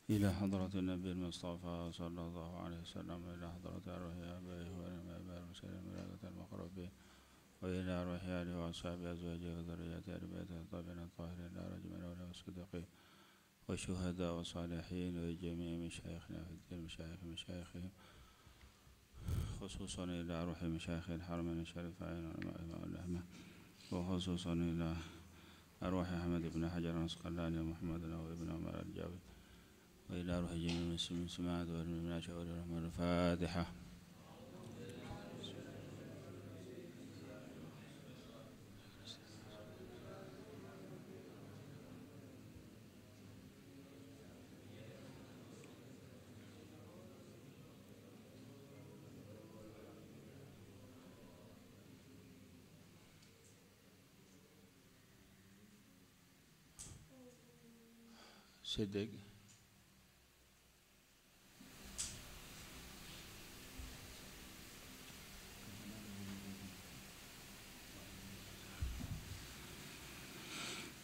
إلى حضرة النبي المصطفى صلى الله عليه وسلم، إلى حضرة أرواح آبائه وأمهاته المرسلين ملائكة المقربين، وإلى أرواح آله وأصحابه أزواجه وذريته آل بيته الطاهرين الطاهرين الأجمعين والصديقين والشهداء والصالحين وجميع مشايخنا في الدين مشايخهم، خصوصا إلى أرواح مشايخ الحرمين الشريفين والأئمة، وخصوصا إلى أرواح أحمد بن حجر العسقلاني ومحمد بن عمر الجاوي، وإلى أرواح جميع المسلمين سماعة والمؤمنين شاور الرحمن. الفاتحة. صدق.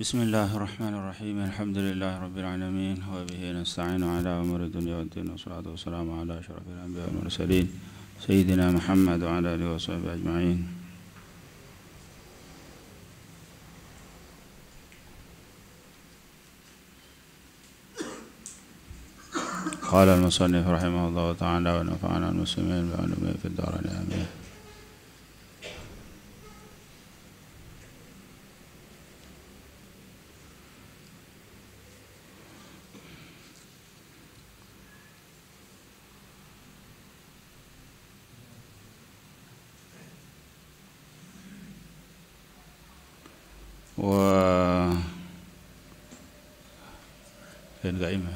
بسم الله الرحمن الرحيم. الحمد لله رب العالمين، وبه نستعين على أمور الدنيا والدين، والصلاة والسلام على أشرف الأنبياء والمرسلين سيدنا محمد وعلى آله وصحبه أجمعين. قال المصنف رحمه الله تعالى: ونفعنا المسلمين بعلومه في الدارين آمين. فين قائمة؟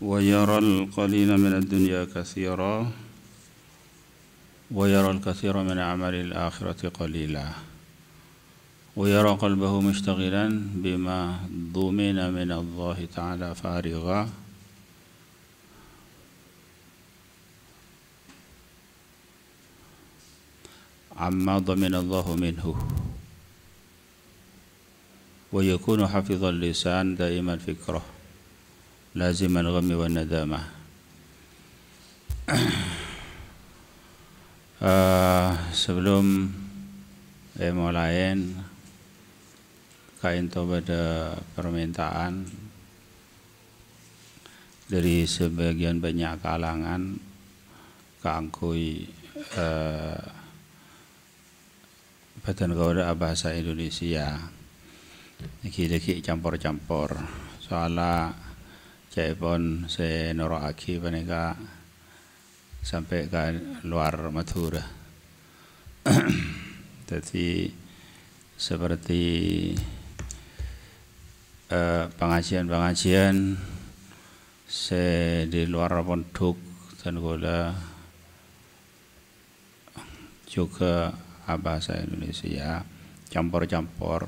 ويرى القليل من الدنيا كثيرا، ويرى الكثير من أعمال الآخرة قليلا، ويرى قلبه مشتغلا بما ضمن من الله تعالى فارغا، عما ضمن الله منه، ويكون حفظ اللسان دائما فكره لازم الغم والندامة. Sebelum mulai, kainto pada permintaan dari sebagian banyak kalangan kaangkui batan kauda bahasa Indonesia iki campur-campur soalnya Jaipon se noroaki paneka sampai ke luar Madura. Jadi seperti pengajian se di luar pondok dan juga bahasa Indonesia campur-campur,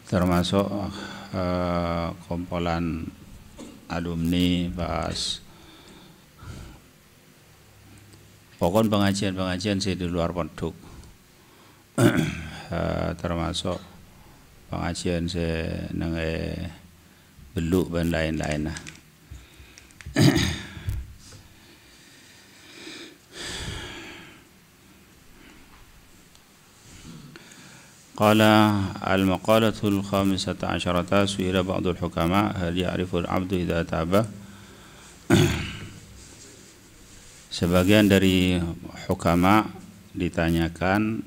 termasuk kumpulan alumni bahas pokon pengajian sih di luar pondok, termasuk pengajian saya nengai beluk dan lain-lain. قال: المقالة الخامسة عشرة: سئل بعض الحكماء هل يعرف العبد إذا تاب. Sebagian dari hukama ditanyakan,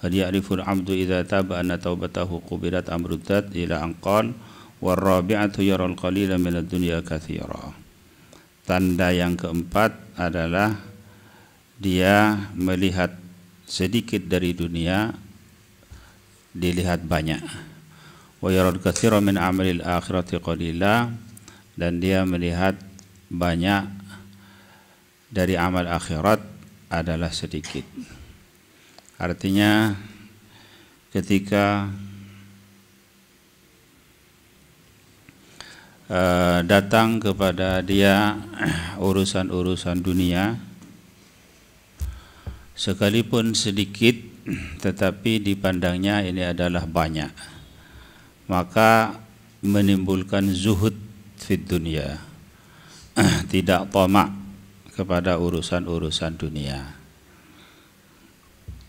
hal ya'riful abdu idza taba anna taubatahu qubilat amruddat ila anqal warabi'atu yaral qalila minad dunya katsira. Tanda yang keempat adalah dia melihat sedikit dari dunia dilihat banyak. Wa yaral katsira min amalil akhirati qalila, dan dia melihat banyak dari amal akhirat adalah sedikit. Artinya ketika datang kepada dia urusan-urusan dunia, sekalipun sedikit tetapi dipandangnya ini adalah banyak, maka menimbulkan zuhud fid dunia, tidak tamak kepada urusan-urusan dunia.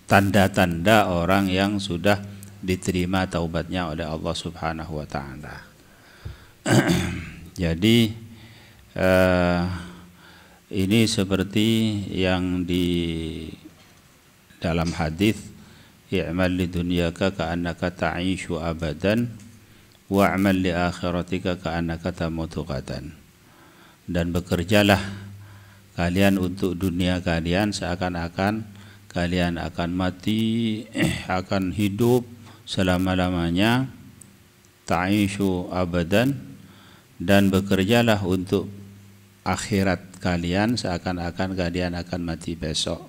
Tanda-tanda orang yang sudah diterima taubatnya oleh Allah Subhanahu wa taala. Jadi ini seperti yang di dalam hadis, i'mal li dunyaka ka'annaka ta'ishu abadan wa'mal li akhiratika ka'annaka tamutu ghadan. Dan bekerjalah kalian untuk dunia kalian seakan-akan kalian akan mati, akan hidup selama-lamanya, ta'ishu abadan, dan bekerjalah untuk akhirat kalian seakan-akan kalian akan mati besok.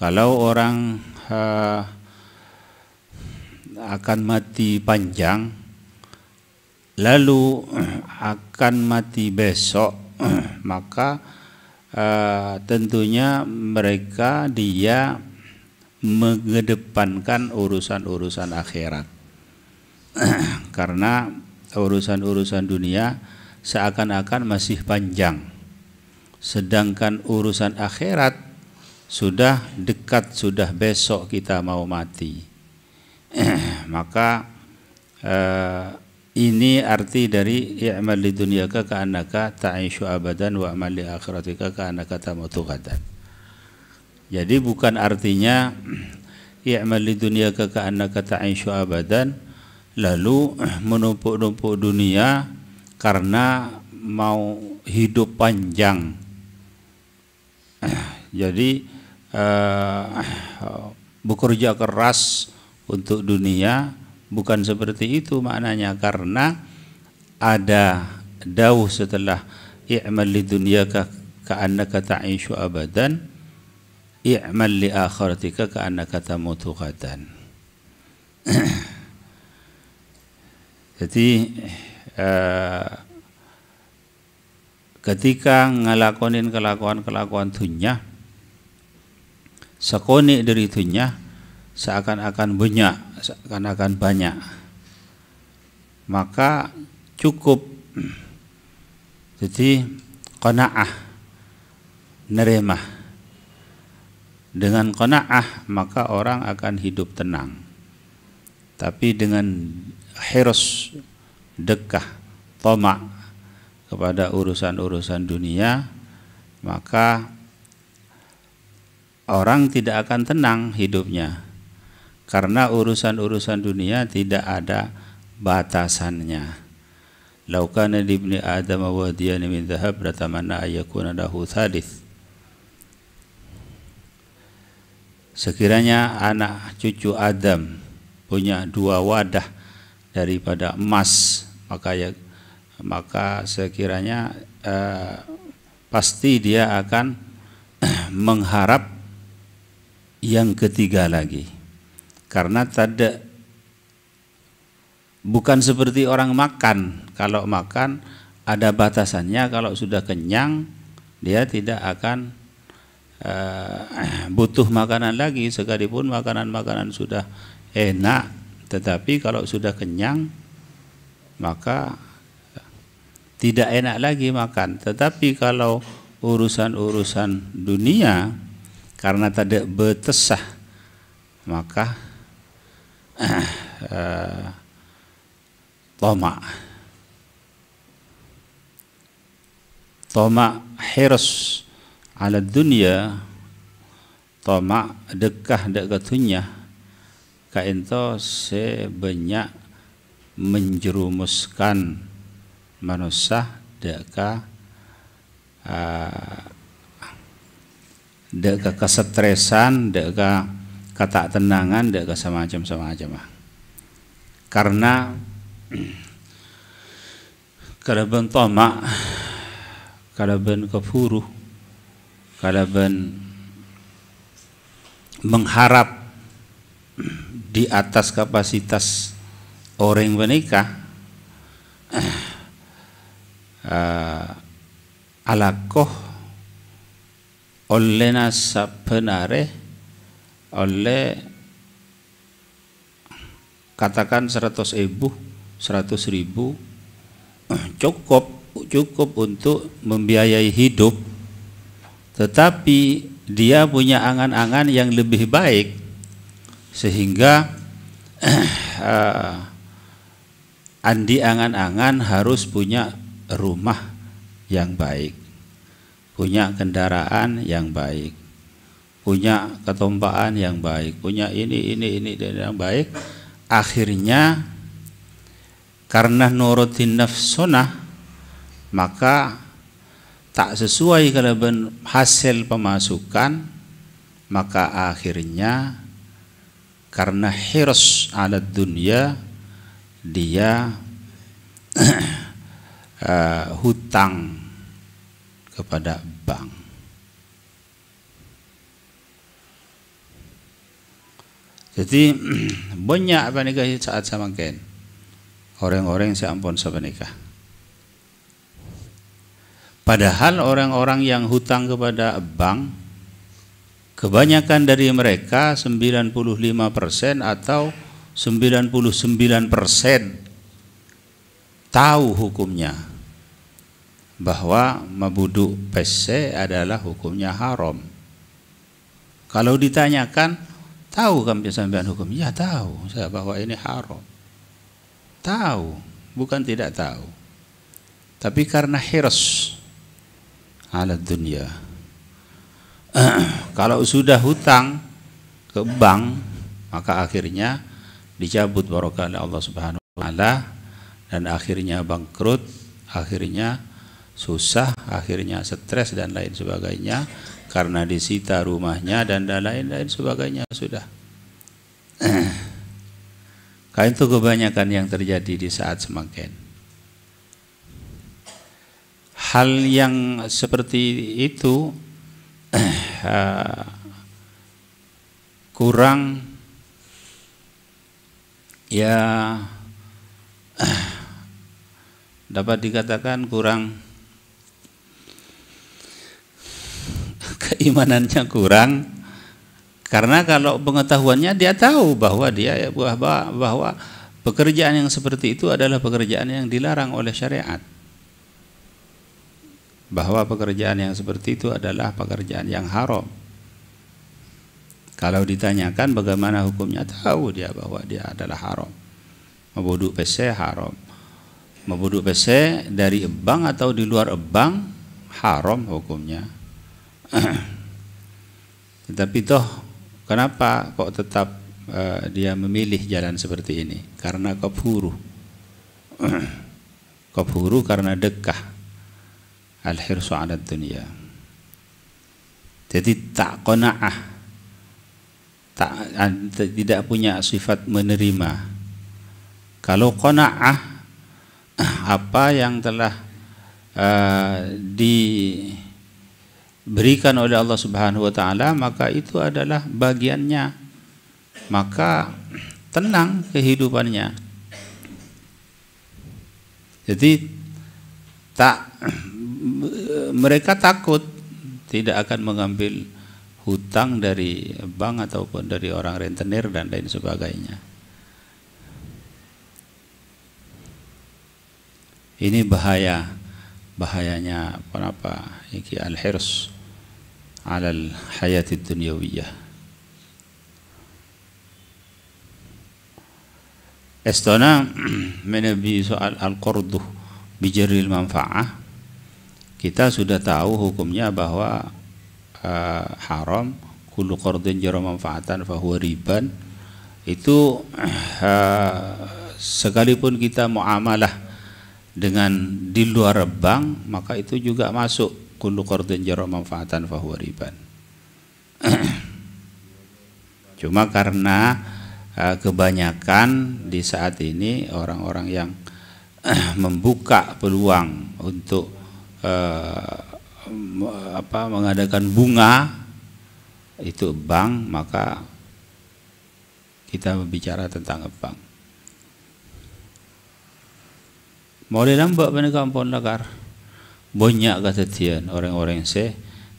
Kalau orang akan mati panjang lalu akan mati besok, maka tentunya dia mengedepankan urusan-urusan akhirat. Karena urusan-urusan dunia seakan-akan masih panjang, sedangkan urusan akhirat sudah dekat, sudah besok kita mau mati. Maka ini arti dari i'mal li dunyaka ka'annaka ta'ishu abadan wa amal li akhiratika ka'annaka tamutu ghadan. Jadi bukan artinya i'mal li dunyaka ka'annaka ta'ishu abadan lalu menumpuk-numpuk dunia karena mau hidup panjang. Jadi bekerja keras untuk dunia, bukan seperti itu maknanya, karena ada dawuh setelah i'mal li dunyaka ka'annaka ta'ishu abadan, i'mal li akhiratika ka'annaka tamutu ghadan. Jadi ketika ngelakonin kelakuan dunia, sekoni dari dunia seakan-akan banyak, maka cukup. Jadi qanaah, nerima. Dengan qanaah maka orang akan hidup tenang. Tapi dengan hirs, dekah, tamak kepada urusan-urusan dunia, maka orang tidak akan tenang hidupnya, karena urusan-urusan dunia tidak ada batasannya. Lau kana li ibni Adam wadiyan min dhahab latamanna ayyakuna lahu thalith. Sekiranya anak cucu Adam punya 2 wadah daripada emas, maka sekiranya pasti dia akan mengharap yang ketiga lagi, karena bukan seperti orang makan. Kalau makan ada batasannya, kalau sudah kenyang dia tidak akan butuh makanan lagi, sekalipun makanan sudah enak, tetapi kalau sudah kenyang maka tidak enak lagi makan. Tetapi kalau urusan-urusan dunia karena tidak betesah, maka tamak hirs ala dunia, tamak dekah dunia, kainto sebanyak menjerumuskan manusia deka kesetresan, deka ketaktenangan, deka semacam. Karena kalaban tamak, kalaban kefuru, kalaban mengharap di atas kapasitas orang menikah, alakoh oleh sabenare oleh katakan 100.000 cukup untuk membiayai hidup, tetapi dia punya angan-angan yang lebih baik sehingga andi angan-angan harus punya rumah yang baik, punya kendaraan yang baik, punya ketumpaan yang baik, punya ini dan yang baik. Akhirnya karena nurutin nafsunah, maka tak sesuai kalau hasil pemasukan, maka akhirnya karena hirs ala dunia dia hutang kepada bank. Jadi banyak apa nikah saat samangken orang-orang yang ampun sabanikah. Padahal orang-orang yang hutang kepada bank, kebanyakan dari mereka 95% atau 99% tahu hukumnya, bahwa mabuduk PC adalah hukumnya haram. Kalau ditanyakan, tahu kan sampean hukum? Ya tahu, saya bahwa ini haram. Tahu, bukan tidak tahu. Tapi karena hirs ala dunia, kalau sudah hutang ke bank, maka akhirnya dicabut barokah oleh Allah Subhanahu wa taala, dan akhirnya bangkrut, akhirnya susah, akhirnya stres dan lain sebagainya, karena disita rumahnya dan lain-lain sebagainya sudah. Karena itu kebanyakan yang terjadi di saat semakin. Hal yang seperti itu kurang ya dapat dikatakan kurang, keimanannya kurang, karena kalau pengetahuannya dia tahu bahwa bahwa pekerjaan yang seperti itu adalah pekerjaan yang dilarang oleh syariat, bahwa pekerjaan yang seperti itu adalah pekerjaan yang haram. Kalau ditanyakan bagaimana hukumnya, tahu dia bahwa dia adalah haram. Mabuduk PC haram, mabuduk PC dari bank atau di luar bank haram hukumnya. Tetapi toh kenapa kok tetap dia memilih jalan seperti ini? Karena kafuru. Kafuru karena dekah al-hirsu ala dunia. Jadi tak qanaah, tidak punya sifat menerima. Kalau qanaah, apa yang telah diberikan oleh Allah Subhanahu wa taala, maka itu adalah bagiannya, maka tenang kehidupannya. Jadi mereka takut tidak akan mengambil hutang dari bank ataupun dari orang rentenir dan lain sebagainya. Ini bahayanya kenapa iki al-hirs alal hayatid dunyawiyah. Estona menabi soal al-qardu bijaril manfa'ah. Kita sudah tahu hukumnya bahwa haram kullu qardin jara manfaatan fahuwa riban. Itu sekalipun kita muamalah dengan di luar bank, maka itu juga masuk kullu qardin jara manfaatan fahuwa riban. Cuma karena kebanyakan di saat ini orang-orang yang membuka peluang untuk mengadakan bunga itu bank, maka kita berbicara tentang bank. Boleh nampak mereka ampun lakar. Banyak kata tian orang-orang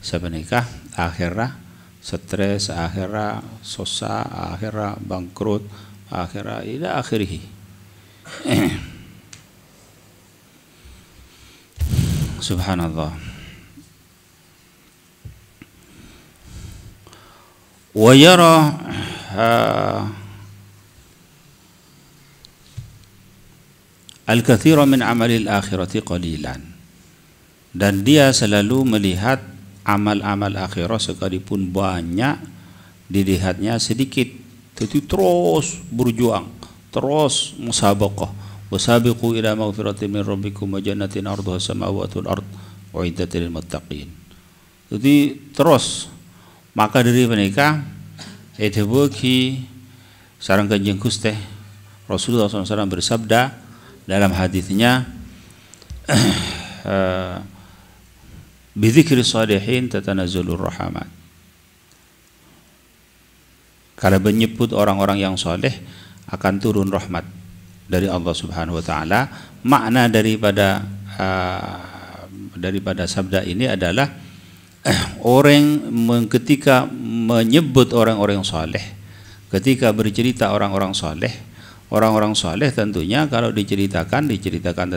sebenarnya akhirnya stres, akhirnya susah, akhirnya bangkrut, akhirnya ila akhirih. Subhanallah. Wa yara al-katsira min amali al-akhirati qalilan, dan dia selalu melihat amal-amal akhirat sekalipun banyak dilihatnya sedikit, jadi terus berjuang, terus musabaqah, wasabiqu ila maghfiratin min rabbikum wa jannatin arduha samawati wal ard uiddat lil muttaqin. Jadi terus maka dari mereka itu bagi sarang kanjeng Gusti Rasulullah SAW bersabda dalam hadisnya, bidzikri shalihin tatanazzalur rahmat. Kalau menyebut orang-orang yang soleh akan turun rahmat dari Allah Subhanahu wa taala. Makna daripada sabda ini adalah orang ketika menyebut orang-orang soleh, ketika bercerita orang-orang soleh tentunya kalau diceritakan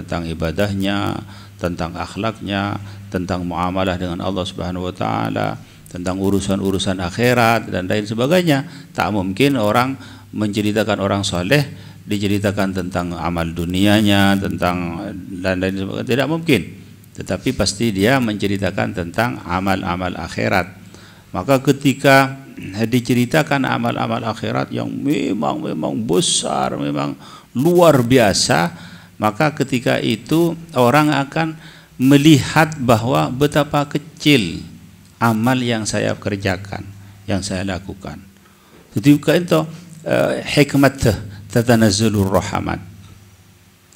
tentang ibadahnya, tentang akhlaknya, tentang muamalah dengan Allah Subhanahu wa taala, tentang urusan-urusan akhirat dan lain sebagainya. Tak mungkin orang menceritakan orang soleh diceritakan tentang amal dunianya, tentang dan lain sebagainya, tidak mungkin. Tetapi pasti dia menceritakan tentang amal-amal akhirat. Maka ketika diceritakan amal-amal akhirat yang memang besar, memang luar biasa, maka ketika itu orang akan melihat bahwa betapa kecil amal yang saya kerjakan, yang saya lakukan. Jadi itu hikmat tatanazzalur rahmat.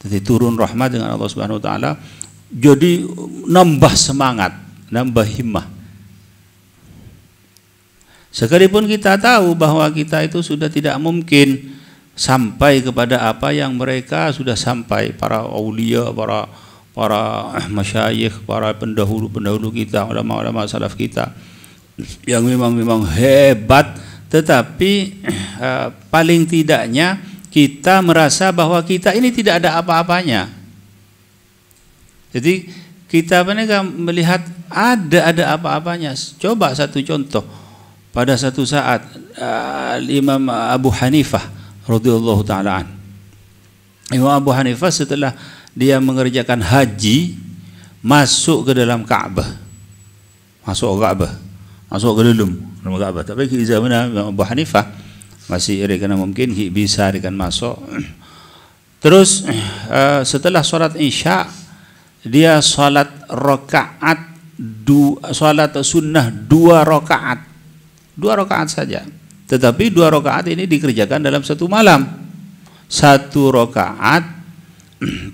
Jadi turun rahmat dengan Allah Subhanahu wa taala. Jadi nambah semangat, nambah himmah. Sekalipun kita tahu bahwa kita itu sudah tidak mungkin sampai kepada apa yang mereka sudah sampai, para aulia, para masyayikh, para pendahulu kita, ulama-ulama salaf kita yang memang hebat, tetapi paling tidaknya kita merasa bahwa kita ini tidak ada apa-apanya. Jadi kita melihat ada apa-apanya. Coba satu contoh, pada satu saat Imam Abu Hanifah radhiyallahu taala an. Imam Abu Hanifah setelah dia mengerjakan haji masuk ke dalam Ka'bah. Masuk ke dalam Ka'bah. Tapi di zaman Imam Abu Hanifah masih kena mungkin bisa masuk. Terus setelah sholat Isya dia sholat sunnah 2 rakaat saja. Tetapi 2 rakaat ini dikerjakan dalam satu malam. 1 rakaat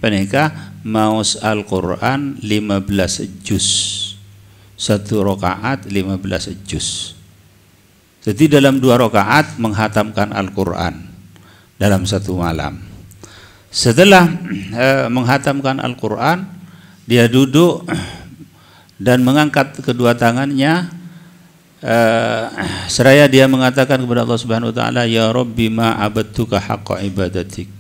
mereka maus Al-Quran 15 juz. 1 rakaat 15 juz. Jadi dalam 2 rakaat menghatamkan Al-Quran dalam satu malam. Setelah menghatamkan Al-Quran, dia duduk dan mengangkat kedua tangannya seraya dia mengatakan kepada Allah Subhanahu wa taala, ya Rabbi ma abadtuka haqqa ibadatik.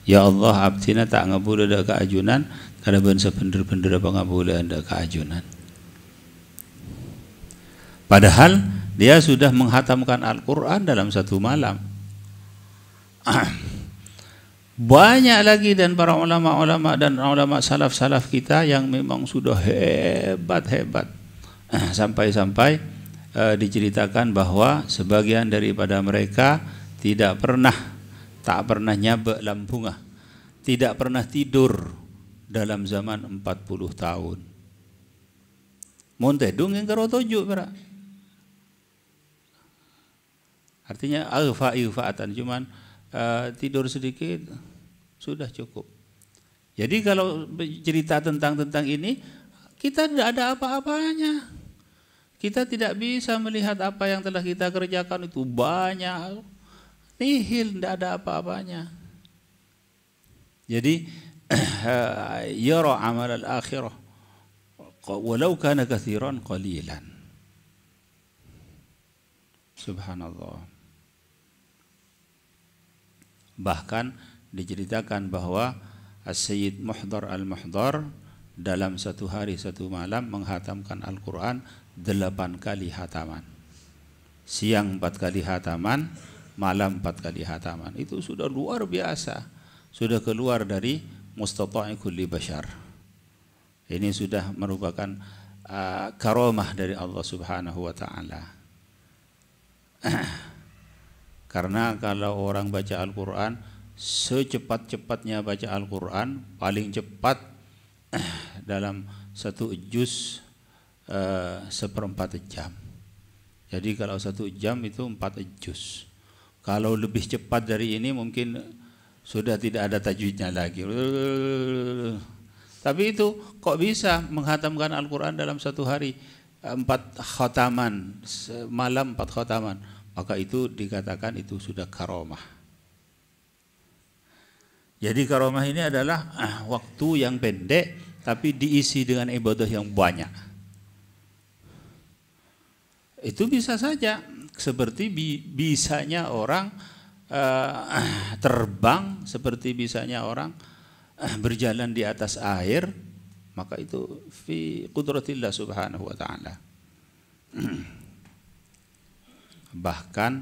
Ya Allah, abdina tak ngabula dak keajunan kada ben sebener-bener apa ngabula dak keajunan. Padahal dia sudah menghatamkan Al-Qur'an dalam satu malam. Banyak lagi dan para ulama-ulama dan ulama salaf-salaf kita yang memang sudah hebat-hebat. Sampai-sampai diceritakan bahwa sebagian daripada mereka tak pernah nyabe lampungah, tidak pernah tidur dalam zaman 40 tahun. Monte dongeng karo tojo pera. Artinya alfa-ilfaatan, cuman tidur sedikit sudah cukup. Jadi kalau cerita tentang ini, kita tidak ada apa-apanya. Kita tidak bisa melihat apa yang telah kita kerjakan itu banyak, nihil, tidak ada apa-apanya. Jadi yara amal al-akhirah walau kana katsiran qalilan. Subhanallah. Bahkan diceritakan bahwa As-Sayyid Muhdar al-Muhdar dalam satu hari satu malam menghatamkan Al-Quran 8 kali hataman. Siang 4 kali hataman, malam 4 kali hataman. Itu sudah luar biasa. Sudah keluar dari mustata'i kulli bashar. Ini sudah merupakan karamah dari Allah Subhanahu wa taala. Karena kalau orang baca Al-Quran, secepat-cepatnya baca Al-Quran, paling cepat dalam satu juz 1/4 jam. Jadi kalau 1 jam itu 4 juz. Kalau lebih cepat dari ini mungkin sudah tidak ada tajwidnya lagi. Tapi itu kok bisa menghatamkan Al-Quran dalam satu hari 4 khataman, malam 4 khataman. Maka itu dikatakan itu sudah karamah. Jadi karamah ini adalah waktu yang pendek tapi diisi dengan ibadah yang banyak. Itu bisa saja seperti bisanya orang terbang, seperti bisanya orang berjalan di atas air, maka itu fi qudratillah subhanahu wa ta'ala. Bahkan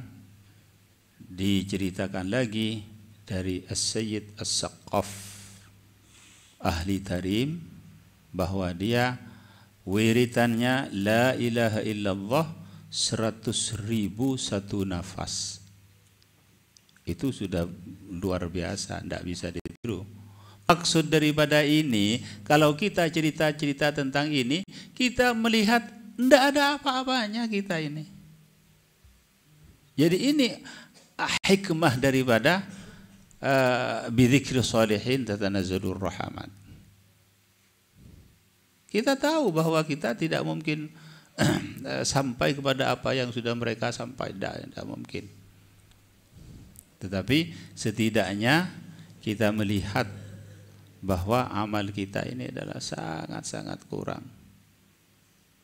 diceritakan lagi dari As-Sayyid As-Saqqaf ahli tarim bahwa dia wiritannya la ilaha illallah 100.000 satu nafas. Itu sudah luar biasa, tidak bisa ditiru. Maksud daripada ini, kalau kita cerita-cerita tentang ini, kita melihat tidak ada apa-apanya kita ini. Jadi ini hikmah daripada bidzikri shalihin tatanazzalur rahmat. Kita tahu bahwa kita tidak mungkin sampai kepada apa yang sudah mereka sampai, tidak mungkin. Tetapi setidaknya kita melihat bahwa amal kita ini adalah sangat-sangat kurang.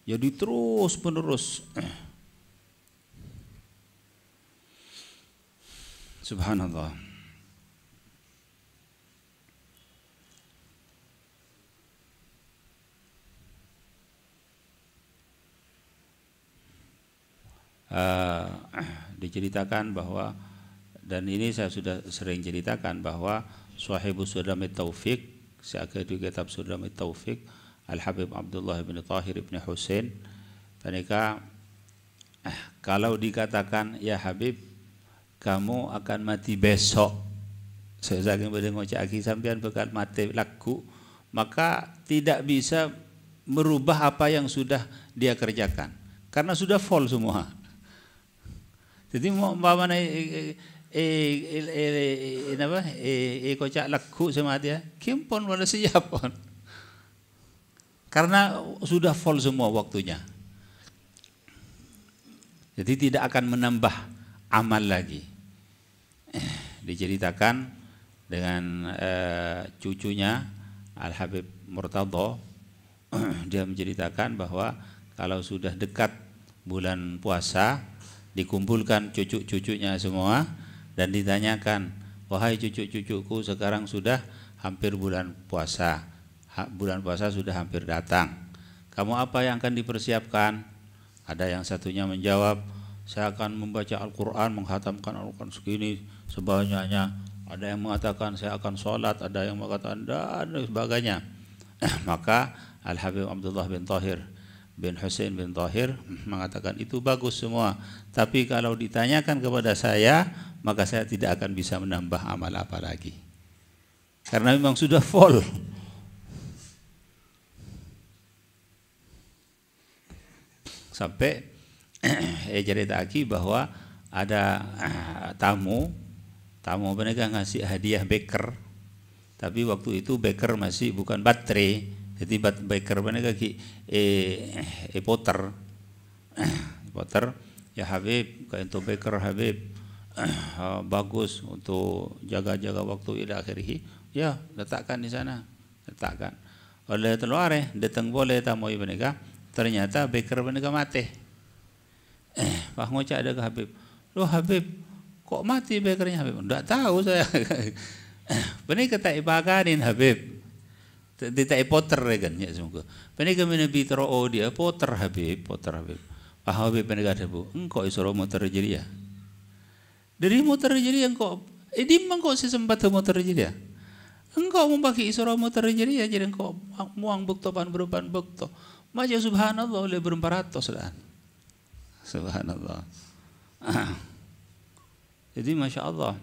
Jadi terus menerus subhanallah. Diceritakan bahwa, dan ini saya sudah sering ceritakan bahwa Sahibus Sudamit Taufik, seakhir kitab Sudamit Taufik, Al-Habib Abdullah bin Tahir bin Husain, mereka kalau dikatakan ya Habib kamu akan mati besok, sesaking berdengar aki sampean bakal mati laku, maka tidak bisa merubah apa yang sudah dia kerjakan karena sudah full semua. Jadi mau mana kocak laku sama dia, kimpon wala siapon, karena sudah full semua waktunya. Jadi tidak akan menambah amal lagi. Diceritakan dengan cucunya Al-Habib Murtadha, dia menceritakan bahwa kalau sudah dekat bulan puasa, dikumpulkan cucu-cucunya semua dan ditanyakan, wahai cucu-cucuku, sekarang sudah hampir bulan puasa, bulan puasa sudah hampir datang, kamu apa yang akan dipersiapkan? Ada yang satunya menjawab, saya akan membaca Al-Quran, menghatamkan Al-Quran segini sebanyaknya. Ada yang mengatakan saya akan sholat, ada yang mengatakan dan sebagainya. Maka Al-Habib Abdullah bin Tahir bin Husain bin Tahir mengatakan itu bagus semua, tapi kalau ditanyakan kepada saya, maka saya tidak akan bisa menambah amal apa lagi, karena memang sudah full. Sampai cerita lagi bahwa ada tamu mereka ngasih hadiah beker, tapi waktu itu beker masih bukan baterai, jadi beker mereka poter ya Habib, kayak untuk beker Habib bagus untuk jaga-jaga waktu ila akhirih, Ya, letakkan di sana. Letakkan. Oleh teluare datang boleh tamu mereka. Ternyata beker mereka mati. Pak ngocak ada ke Habib. Loh Habib, kok mati bekernya Habib? Enggak tahu saya. Benih kata ibaganin Habib. Tidak poter kan ya semoga. Benih kami nabi teroo dia poter Habib. Pak Habib benih kata bu, engkau isoro motor jadi ya. Dari motor jadi engkau, di mangkau sesempat motor jadi ya. Engkau membagi isoro motor jadi ya, jadi engkau muang bukto pan berupan bukto. Maja subhanallah oleh beremparatos dan. Subhanallah. Jadi masya Allah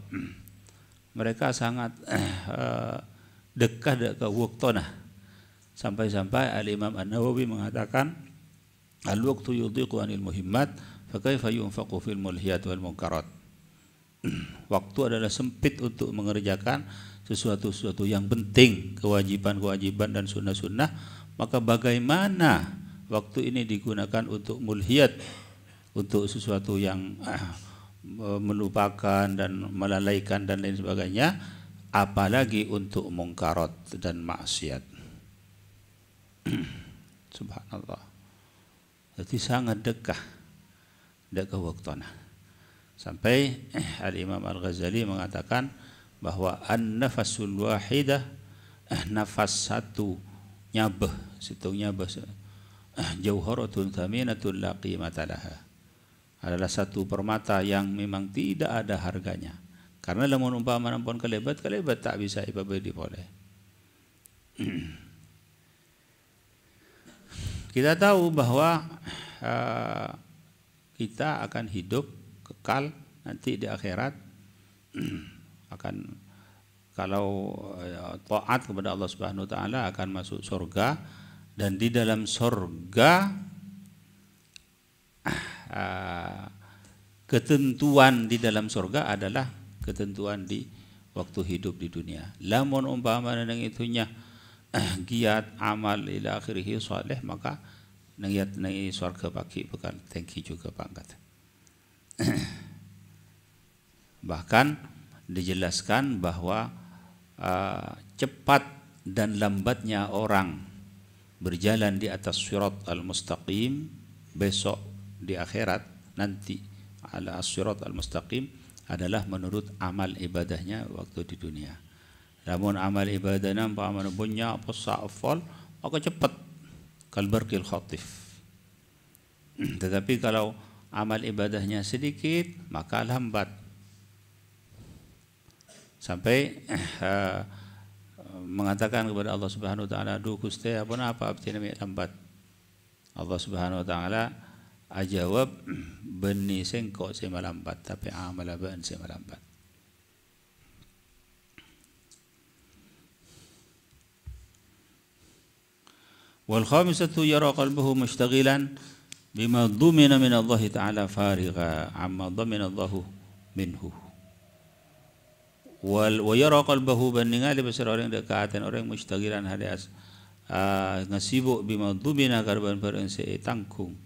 mereka sangat dekat ke waktu nah. Sampai-sampai Al-Imam An-Nawawi mengatakan al-waqtu yudhiqu anil muhimmat fa kaifa yunfaqu fil mulhiyat wal munkarat. Waktu adalah sempit untuk mengerjakan sesuatu yang penting, kewajiban-kewajiban dan sunnah-sunnah, maka bagaimana waktu ini digunakan untuk mulhiyat, untuk sesuatu yang melupakan dan melalaikan dan lain sebagainya, apalagi untuk mungkarat dan maksiat. Subhanallah. Jadi sangat dekat waktunya. Sampai Al-Imam Al-Ghazali mengatakan bahwa an-nafasul wahidah, nafas satu nyabah, situng nyabah, jauharatun thaminatul la qimata laha, adalah satu permata yang memang tidak ada harganya. Karena lamun umpama nampun kelebat tak bisa ibabadi boleh. Kita tahu bahwa kita akan hidup kekal nanti di akhirat, akan kalau taat kepada Allah Subhanahu wa taala akan masuk surga, dan di dalam surga ketentuan di dalam surga adalah ketentuan di waktu hidup di dunia. Lamun umpama nang itunya giat amal ila akhirih saleh, maka nang surga bagi bekal tinggi juga pangkat. Bahkan dijelaskan bahwa cepat dan lambatnya orang berjalan di atas sirat al-mustaqim besok di akhirat nanti, ala as-sirat al-mustaqim adalah menurut amal ibadahnya waktu di dunia. Namun amal ibadahnya umpama punya apa sa'afal, maka cepat kalbarqil khatif. Tetapi kalau amal ibadahnya sedikit, maka lambat. Sampai mengatakan kepada Allah Subhanahu wa taala, "Duh Gusti, apa abdi lambat?" Allah Subhanahu wa taala ajawab, "Beni sengko saya melambat, tapi amal ban saya melambat." Wal khamisatu yara qalbuhu mushtaghilan bima dhumina min Allah taala farigha amma dhamina Allah minhu. Wa yara qalbuhu bandingali besar orang dekatan orang mushtaghilan hadias ngasibuk bima dhumina karban barang tangkung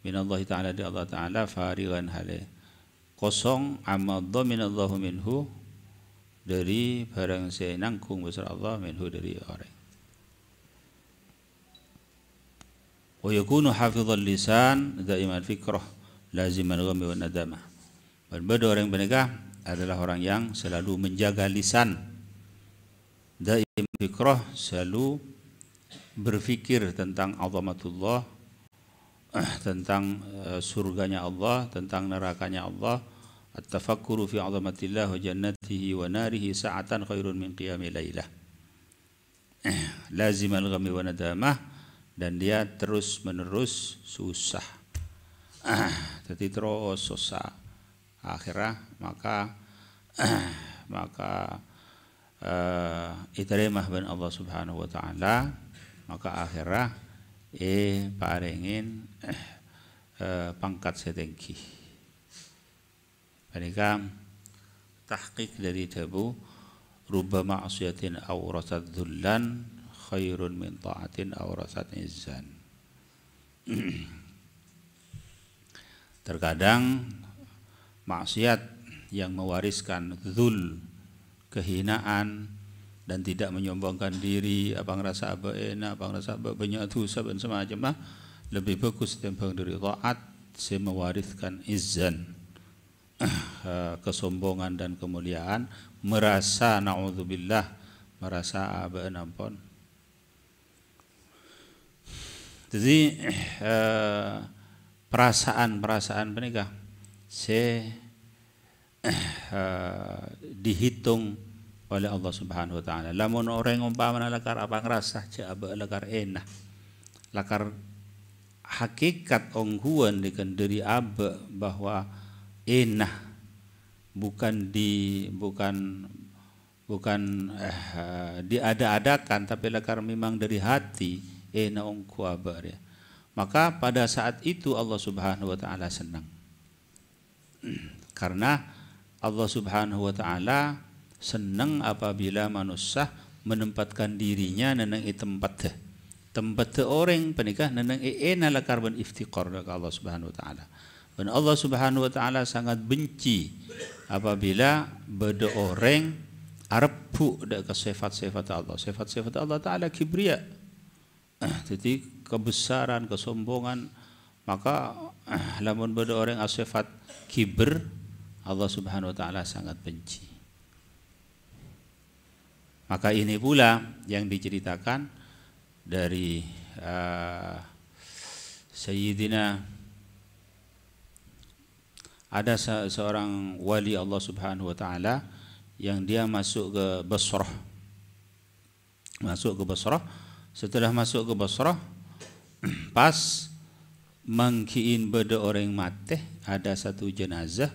min Allah taala di Allah taala farighan hale kosong amma dhamina Allah minhu dari barang nangkung besar Allah minhu dari orang. Wa yakunu hafizal lisan daiman fikrah laziman ghammi wan nadamah. Berbeda orang penegah adalah orang yang selalu menjaga lisan, daim fikrah, selalu berfikir tentang azamatullah, tentang surganya Allah, tentang nerakanya Allah. At-tafakkuru fi azamatillah wa jannatihi wa narihi sa'atan khairun min qiyami lailah. Lazimal ghammi wa nadamah, dan dia terus menerus susah. Jadi terus susah. Akhirnya maka iteremah ban Allah Subhanahu wa taala, maka akhirnya parengin pangkat setinggi. Mereka tahqiq dari tabu rubba ma'siyatin aw rasad dhullan khairun min ta'atin aw rasad izzan. Terkadang maksiat yang mewariskan dzul, kehinaan, dan tidak menyombongkan diri, apa ngerasa apa enak, apa ngerasa apa banyak dosa dan semacam, lebih bagus timbang dari taat saya mewariskan izan, kesombongan dan kemuliaan, merasa naudzubillah, merasa apa nampun. Jadi perasaan menikah saya dihitung oleh Allah Subhanahu wa taala. Lamun orang umpamana lakar apa ngerasa coba lakar enak. Lakar hakikat ongguan dikendiri abe bahwa enak bukan diada-adakan, tapi lakar memang dari hati enak ongku abe ya. Maka pada saat itu Allah Subhanahu wa taala senang. Karena Allah Subhanahu wa taala senang apabila manusia menempatkan dirinya neneng tempat orang penikah neneng enak karbon iftiqar ke Allah Subhanahu wa taala. Dan Allah Subhanahu wa taala sangat benci apabila beda orang arepuk dak ke sifat-sifat Allah. Sifat-sifat Allah taala kibriya. Jadi kebesaran, kesombongan, maka lamun beda orang sifat kibr, Allah Subhanahu wa taala sangat benci. Maka ini pula yang diceritakan dari Sayyidina, ada seorang wali Allah Subhanahu wa taala yang dia masuk ke Basrah. Setelah masuk ke Basrah, pas mangkiin beda orang mati, ada satu jenazah.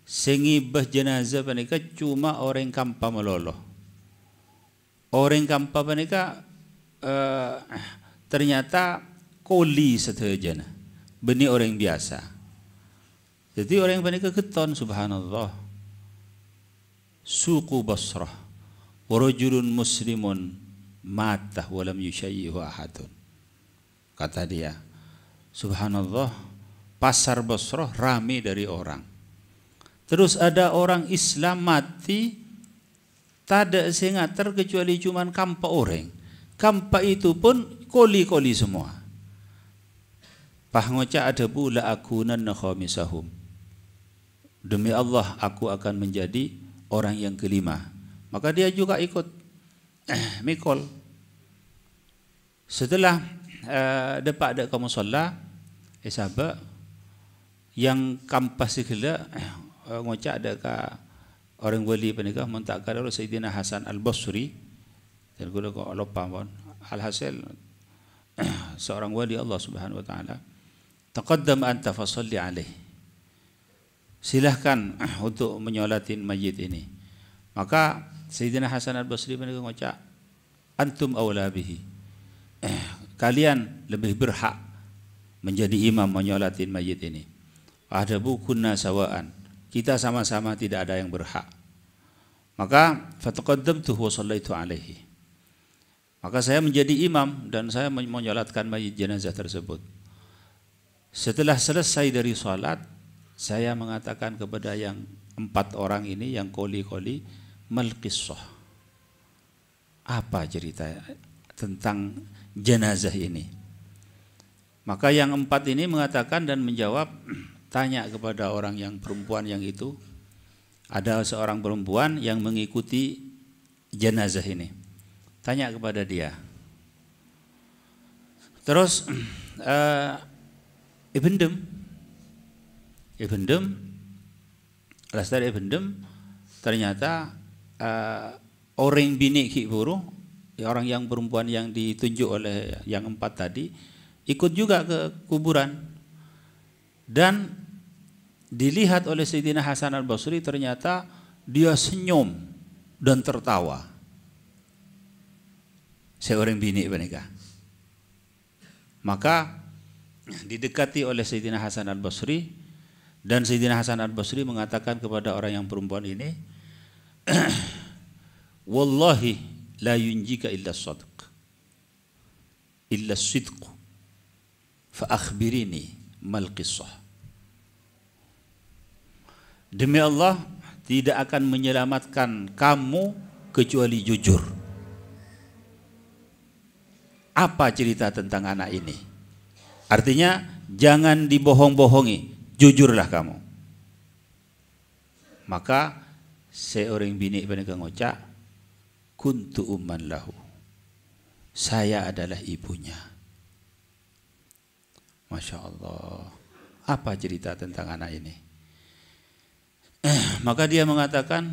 Sengibah jenazah panika cuma orang kampa meloloh. Orang kampa panika ternyata koli setajana, benih orang biasa. Jadi orang panika keton, subhanallah. Suku Basrah, warajulun muslimun matah walam yushayyihu ahadun. Kata dia, subhanallah, pasar Basrah ramai dari orang. Terus ada orang Islam mati, tak ada sengater kecuali cuman kampa orang. Kampa itu pun koli-koli semua. Pahngoca ada pula akunan khamisahum. Demi Allah aku akan menjadi orang yang kelima. Maka dia juga ikut mikol. Setelah depak dek kamu musalla, sahabat yang kampas segala ngocak dek orang wali penikah mentak kadar Sayyidina Hasan Al-Basri dan gula ko lupa pun alhasil seorang wali Allah Subhanahu wa taala, taqaddam anta fasalli alaih, silahkan untuk menyolatin mayit ini. Maka Sayyidina Hasan Al-Basri penikah ngocak, antum awla bihi, kalian lebih berhak menjadi imam menyolatin mayit ini. Ada bukunna sawaan, kita sama-sama tidak ada yang berhak. Maka fataqaddamtu wa sallaitu alaihi. Maka saya menjadi imam dan saya menyolatkan mayit jenazah tersebut. Setelah selesai dari salat, saya mengatakan kepada yang 4 orang ini yang koli-koli, mal qissah. Apa cerita tentang jenazah ini? Maka yang 4 ini mengatakan dan menjawab, tanya kepada orang yang perempuan yang itu, ada seorang perempuan yang mengikuti jenazah ini, tanya kepada dia. Terus Ibn Dem ternyata orang bini kiburu, orang yang perempuan yang ditunjuk oleh yang 4 tadi ikut juga ke kuburan dan dilihat oleh Sayyidina Hasan Al-Basri, ternyata dia senyum dan tertawa. Seorang bini menikah. Maka didekati oleh Sayyidina Hasan Al-Basri dan Sayyidina Hasan Al-Basri mengatakan kepada orang yang perempuan ini, wallahi la yunjika illa as-sadq illa as-sidq fa akhbirini mal qissah. Demi Allah tidak akan menyelamatkan kamu kecuali jujur. Apa cerita tentang anak ini? Artinya jangan dibohong-bohongi, jujurlah kamu. Maka seorang bini pada ngocak, kuntu umman lahu, saya adalah ibunya. Masya Allah, apa cerita tentang anak ini? Maka dia mengatakan,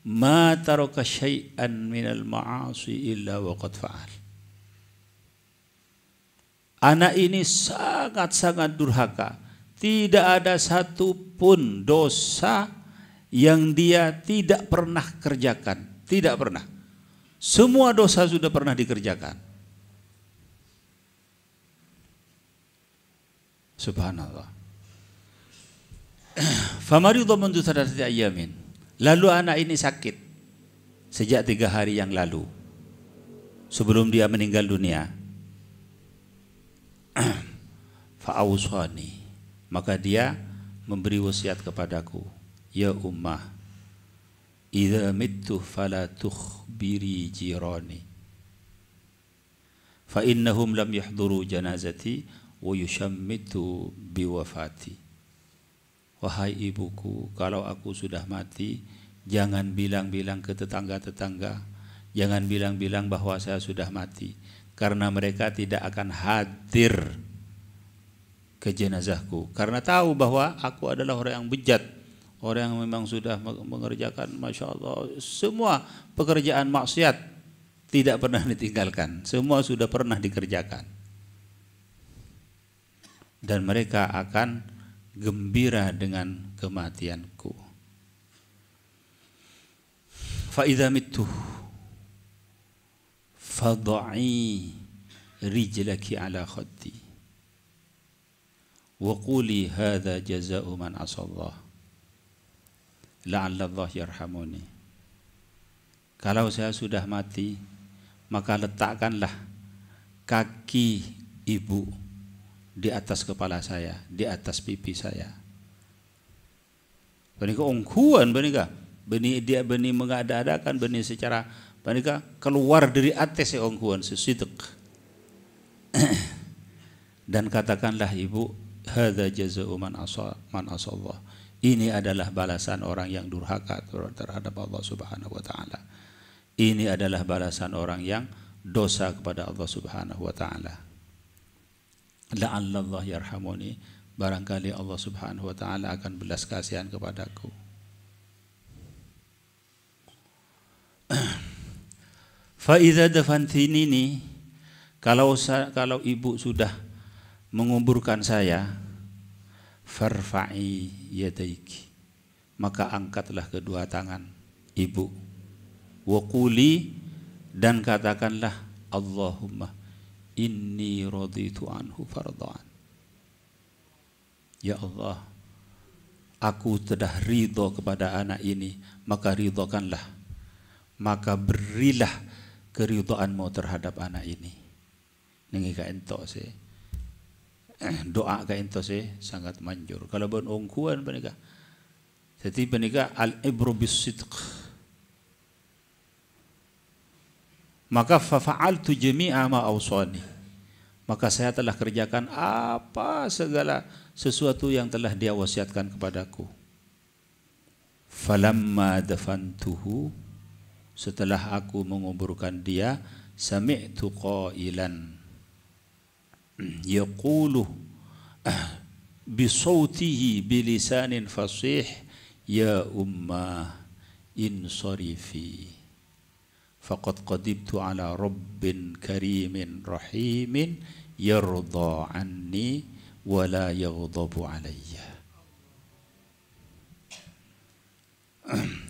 ma taraka syai'an minal ma'asi illa waqad fa'al. Anak ini sangat-sangat durhaka. Tidak ada satupun dosa yang dia tidak pernah kerjakan. Tidak pernah. Semua dosa sudah pernah dikerjakan. Subhanallah. Famaridha mundu thalathati ayyamin. Lalu anak ini sakit sejak 3 hari yang lalu. Sebelum dia meninggal dunia. Fa'awsani, maka dia memberi wasiat kepadaku, ya ummah, idza mittu fala tukhbiri jirani fa innahum lam yahduru janazati wa yushammitu biwafati. Wahai ibuku, kalau aku sudah mati, jangan bilang-bilang ke tetangga-tetangga, jangan bilang-bilang bahwa saya sudah mati, karena mereka tidak akan hadir ke jenazahku, karena tahu bahwa aku adalah orang yang bejat, orang yang memang sudah mengerjakan, Masya Allah, semua pekerjaan maksiat tidak pernah ditinggalkan, semua sudah pernah dikerjakan, dan mereka akan gembira dengan kematianku. Fa idza mittu fad'i rijlaki ala khaddi wa quli hadza jazaa'u man asallah la'alla Allah yarhamuni. Kalau saya sudah mati, maka letakkanlah kaki ibu di atas kepala saya, di atas pipi saya. Benika ongkuan, benika beni dia beni mengada-adakan, beni secara benika keluar dari atas ongkuan sesidq. Dan katakanlah ibu, hadza jazaa'u man asallah. Ini adalah balasan orang yang durhaka terhadap Allah Subhanahu wa taala. Ini adalah balasan orang yang dosa kepada Allah Subhanahu wa taala. La'alla Allah yarhamuni, barangkali Allah Subhanahu wa taala akan belas kasihan kepadaku. Fa idza dafantinini, kalau ibu sudah menguburkan saya, farfa'i yadaiki, maka angkatlah kedua tangan ibu, wa quli, dan katakanlah, Allahumma inni raditu anhu fardhan. Ya Allah, aku telah ridho kepada anak ini, maka ridhokanlah, maka berilah keridhoanmu terhadap anak ini. Nengi ka ento se doa ka ento se sangat manjur. Kalau bon ongkuan benika, jadi benika al ibru bis sidq. Maka fa'altu jami'a ma awsani, maka saya telah kerjakan apa segala sesuatu yang telah dia wasiatkan kepadaku. Falamma dafantuhu, setelah aku menguburkan dia, sami'tu qailan yaqulu bisawtihi bilisanin fasih, ya ummah insarifi faqad qadibtu ala rabbin karimin rahimin yardha anni wa la yaghdabu alayya.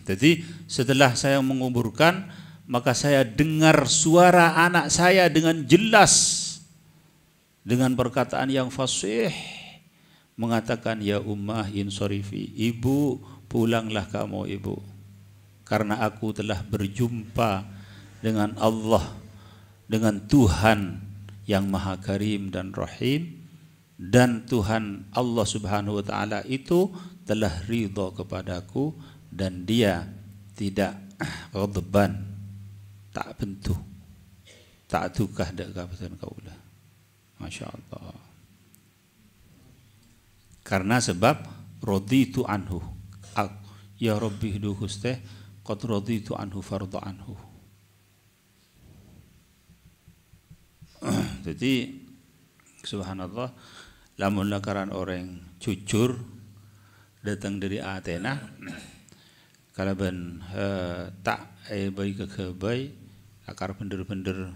Jadi setelah saya menguburkan, maka saya dengar suara anak saya dengan jelas, dengan perkataan yang fasih, mengatakan, ya ummah insarifi, ibu pulanglah kamu ibu, karena aku telah berjumpa dengan Allah, dengan Tuhan yang Maha Karim dan Rahim, dan Tuhan Allah Subhanahu wa taala itu telah ridha kepadaku, dan dia tidak ghadban tak bentuh tak tukah dak kabutan kaula. Masya Allah. Karena sebab raditu anhu. Ya Rabbi duhus teh qad raditu anhu fardhu anhu. Jadi subhanallah, lamun lakaran orang jujur datang dari Athena kalaban tak baik ke baik akar bener-bener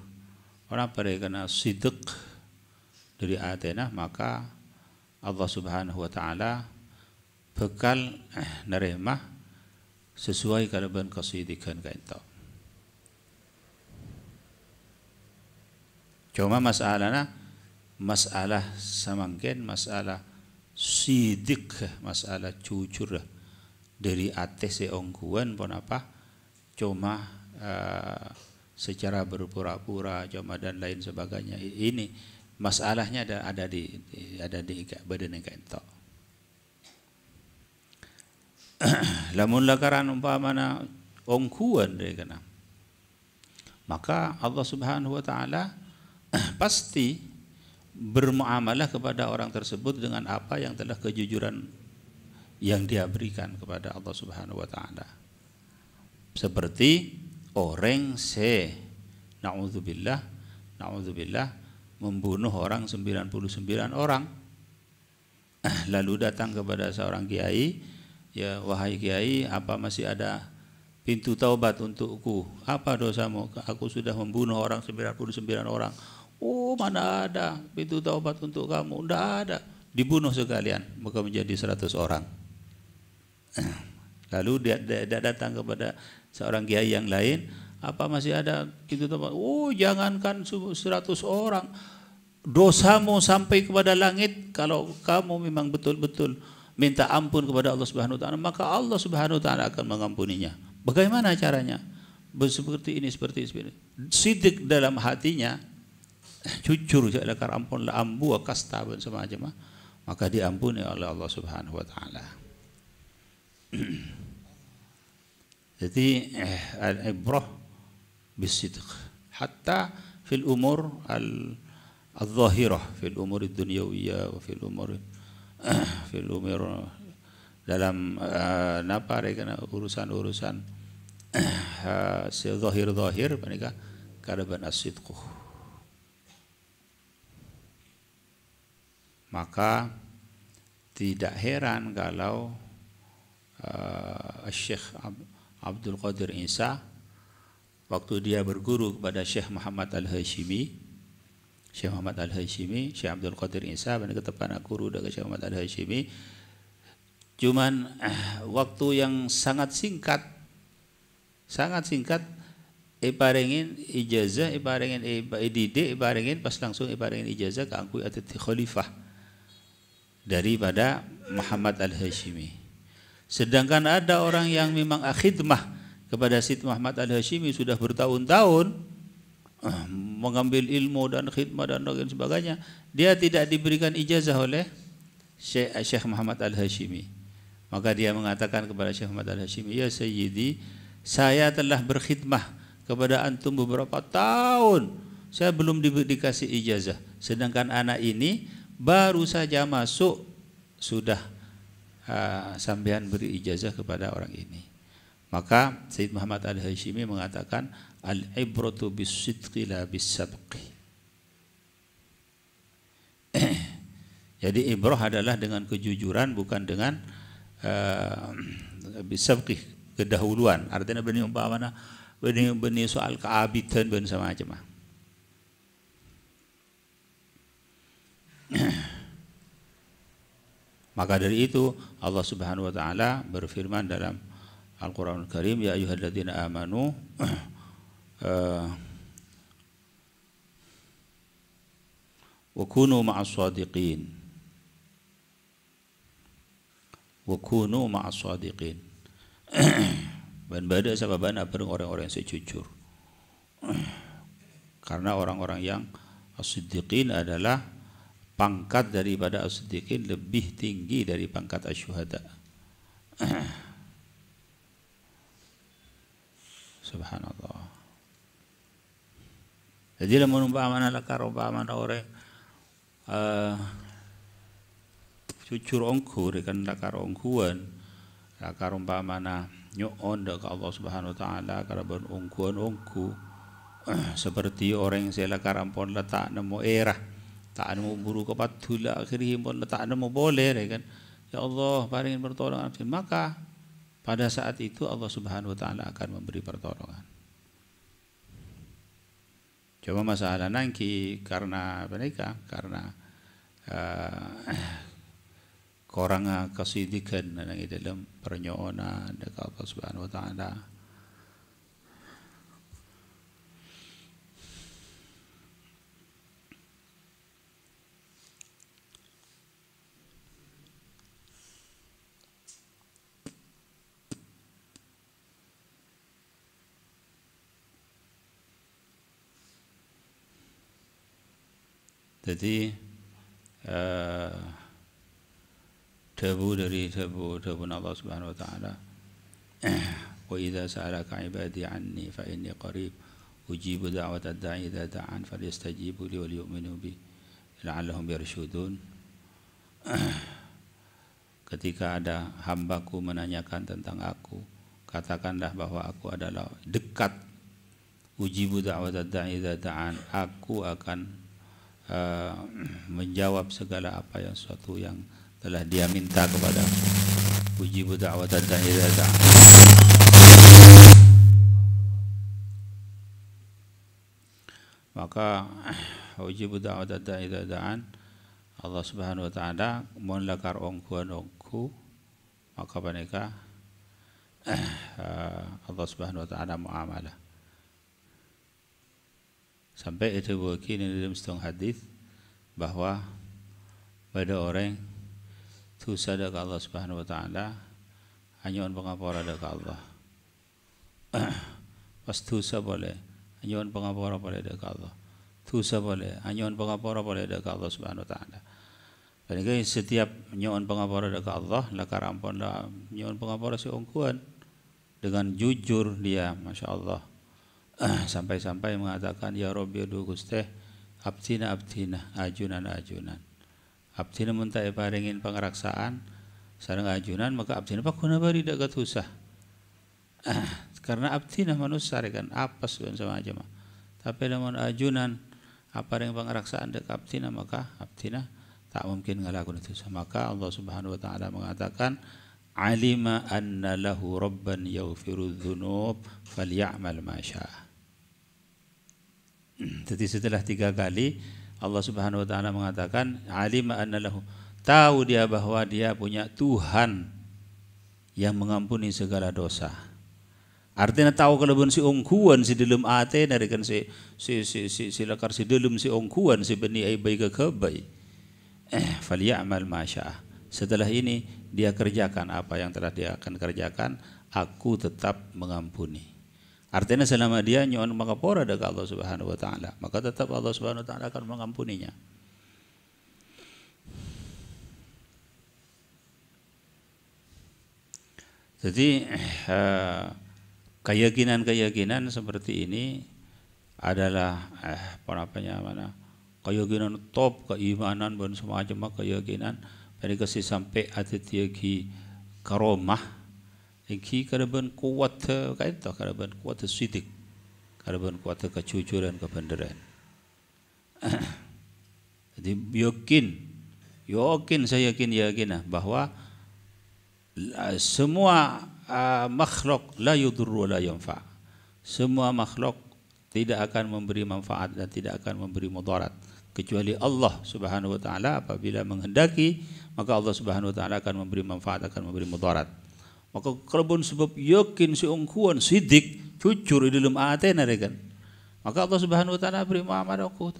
orang pada kena sidq dari Athena, maka Allah Subhanahu wa taala bekal nerima sesuai kalaban kesidikan kaito. Cuma masalahnya masalah samangken masalah sidik, masalah jujur dari ates seongkuan pun apa cuma secara berpura-pura cuma dan lain sebagainya. Ini masalahnya ada di badan kaito. Lamun lakaran umpamana ongkuan dari kana, maka Allah Subhanahu wa taala pasti bermuamalah kepada orang tersebut dengan apa yang telah kejujuran yang dia berikan kepada Allah Subhanahu wa taala. Seperti orang naudzubillah membunuh orang 99 orang, lalu datang kepada seorang kiai, ya wahai kiai, apa masih ada pintu taubat untukku? Apa dosamu? Aku sudah membunuh orang 99 orang. Oh, mana ada pintu taubat untuk kamu? Tidak ada. Dibunuh sekalian, maka menjadi 100 orang. Lalu dia datang kepada seorang kiai yang lain, apa masih ada pintu taubat? Oh, jangankan 100 orang, dosamu sampai kepada langit. Kalau kamu memang betul-betul minta ampun kepada Allah Subhanahu wa taala, maka Allah Subhanahu wa taala akan mengampuninya. Bagaimana caranya? Seperti ini. Sidik dalam hatinya, jujur lakar ampun la ambu kasta ben semacam, maka diampuni oleh Allah Subhanahu wa taala. Jadi al-ibrah bisidq hatta fil umur al-zahirah, fil umur ad-dunyawiyah wa fil umur dalam napa rekana urusan-urusan zahir mereka kadaban as-sidq. Maka tidak heran kalau Syekh Abdul Qadir Isa waktu dia berguru kepada Syekh Muhammad Al-Hashimi, Syekh Abdul Qadir Isa benar ketepana guru dengan Syekh Muhammad Al-Hashimi, cuman waktu yang sangat singkat iparengin ijazah, iparengin iparengin pas langsung iparengin ijazah ke angkui atati khalifah daripada Muhammad Al-Hashimi. Sedangkan ada orang yang memang khidmah kepada Syed Muhammad Al-Hashimi sudah bertahun-tahun mengambil ilmu dan khidmah dan lain sebagainya, dia tidak diberikan ijazah oleh Syekh Muhammad Al-Hashimi. Maka dia mengatakan kepada Syekh Muhammad Al-Hashimi, ya Sayyidi, saya telah berkhidmah kepada antum beberapa tahun, saya belum dikasih ijazah, sedangkan anak ini baru saja masuk sudah sampean beri ijazah kepada orang ini. Maka Syed Muhammad Al-Hashimi mengatakan al-ibratu bis-sidqi la bis-sabqi. Jadi ibrah adalah dengan kejujuran, bukan dengan bis-sabqi, kedahuluan. Artinya benih umpamana benih soal keabitan ben semacam. Maka dari itu Allah Subhanahu wa taala berfirman dalam Al-Qur'anul Karim, ya ayyuhalladzina amanu wa kunu ma'as shadiqin. Wa kunu ma'as shadiqin. Dan bada sababan orang-orang yang sejujur. Karena orang-orang yang as-siddiqin adalah pangkat daripada as-siddiqin lebih tinggi dari pangkat asy-syuhada. Subhanallah. Jadi lamun umpamana lakar umpamana orang cucur ongkur kan lakar ongkuan, lakar umpamana nyoon ke Allah Subhanahu wa taala karaban ongkuan ongku seperti orang yang selakar ampun letak nemu erah tak nemu buru kepatula akhirnya pun letak nemu boleh kan. Ya Allah paringin pertolongan, maka pada saat itu Allah Subhanahu wa taala akan memberi pertolongan. Cuma masalah nangki karena mereka karena korang kesidikan nang dalam pernyoona dekat Allah Subhanahu wa taala. Jadi debu dari debu Allah Subhanahu wa taala. Wa idza sa'alaka 'ibadi 'anni fa inni qarib ujibu da'wata ad-da'i idza da'an falyastajibu li wa liyu'minu bi la'allahum yarshudun. Ketika ada hambaku menanyakan tentang aku, katakanlah bahwa aku adalah dekat. Ujibu da'wata ad-da'i idza da'an, aku akan menjawab segala apa yang sesuatu yang telah dia minta kepada aku. Ujibu da'wata ad-da'i idza da'an. Maka ujibu da'wata ad-da'i idza da'an, Allah Subhanahu wa taala mun lakar ongkuan ongku, maka mereka Allah Subhanahu wa taala muamalah. Sampai itu begini dalam setengah hadis bahwa pada orang tu sadaq Allah Subhanahu wa taala hanya on pengapura dekat Allah. Pas tu boleh hanya on pengapura boleh dekat Allah. Tu boleh hanya on pengapura boleh dekat Allah Subhanahu wa taala. Jadi setiap nyon pengapura dekat Allah lakar ampun lah nyon pengapura si ongkuan dengan jujur dia, masya Allah. Sampai-sampai mengatakan ya Rabbi aduh Gusti abdina ajunan abdina muntah paringin pangeraksaan sareng ajunan maka abdina pakuna bari dekat usah karena abdina manusia kan apes sama aja mah tapi namun ajunan apa yang pangeraksaan dekat abdina maka abdina tak mungkin ngalakuin itu. Maka Allah Subhanahu wa taala mengatakan alima anna lahu rabban yaghfiru dzunub falyamal ma syaa. Jadi setelah 3 kali Allah Subhanahu wa taala mengatakan alima anna lahu, tahu dia bahwa dia punya Tuhan yang mengampuni segala dosa. Artinya tahu kelebihan si ongkuan si dalam ate dari kan si lakar si dalam si ongkuan si beni ai baik ke kebai. Falyamal ma syaa. Setelah ini dia kerjakan apa yang telah dia akan kerjakan, aku tetap mengampuni. Artinya selama dia nyon mengapora dekat Allah Subhanahu wa taala, maka tetap Allah Subhanahu wa taala akan mengampuninya. Jadi keyakinan seperti ini adalah keyakinan top, keimanan dan semacam keyakinan mereka sampai atitiaki karomah. Iki karaban kuat kaita karaban kuat sidik karaban kuat kejujuran kebenaran. Jadi saya yakin bahwa semua makhluk la yudurru la yanfa. Semua makhluk tidak akan memberi manfaat dan tidak akan memberi mudarat kecuali Allah Subhanahu wa taala. Apabila menghendaki maka Allah Subhanahu wa taala akan memberi manfaat, akan memberi mudarat. Maka kalau sebab yakin si ongkuan sidik jujur di dalam atena kan, maka Allah Subhanahu wa taala beri muamalah aku.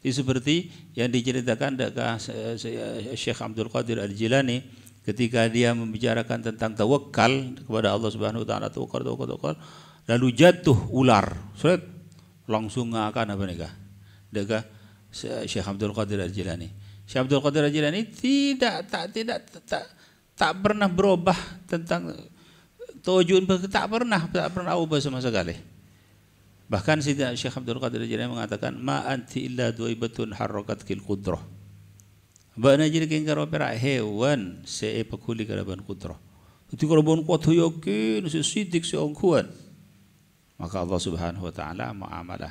Seperti yang diceritakan dekat Syekh Abdul Qadir Al-Jilani ketika dia membicarakan tentang tawakal kepada Allah Subhanahu wa taala, tawakal lalu jatuh ular, langsung akan apa nikah dekat Syekh Abdul Qadir Al-Jilani. Syekh Abdul Qadir Al-Jilani tidak pernah berubah tentang Tojun tak pernah ubah sama sekali. Bahkan Syekh Abdul Qadir Jilani mengatakan ma anti illa duibatun harrakatkil qudrah. Bana jadi kengkaro perak hewan se pakuli karaban qudrah. Jadi karaban kuat yakin sesidik seongkuan. Maka Allah Subhanahu wa taala muamalah.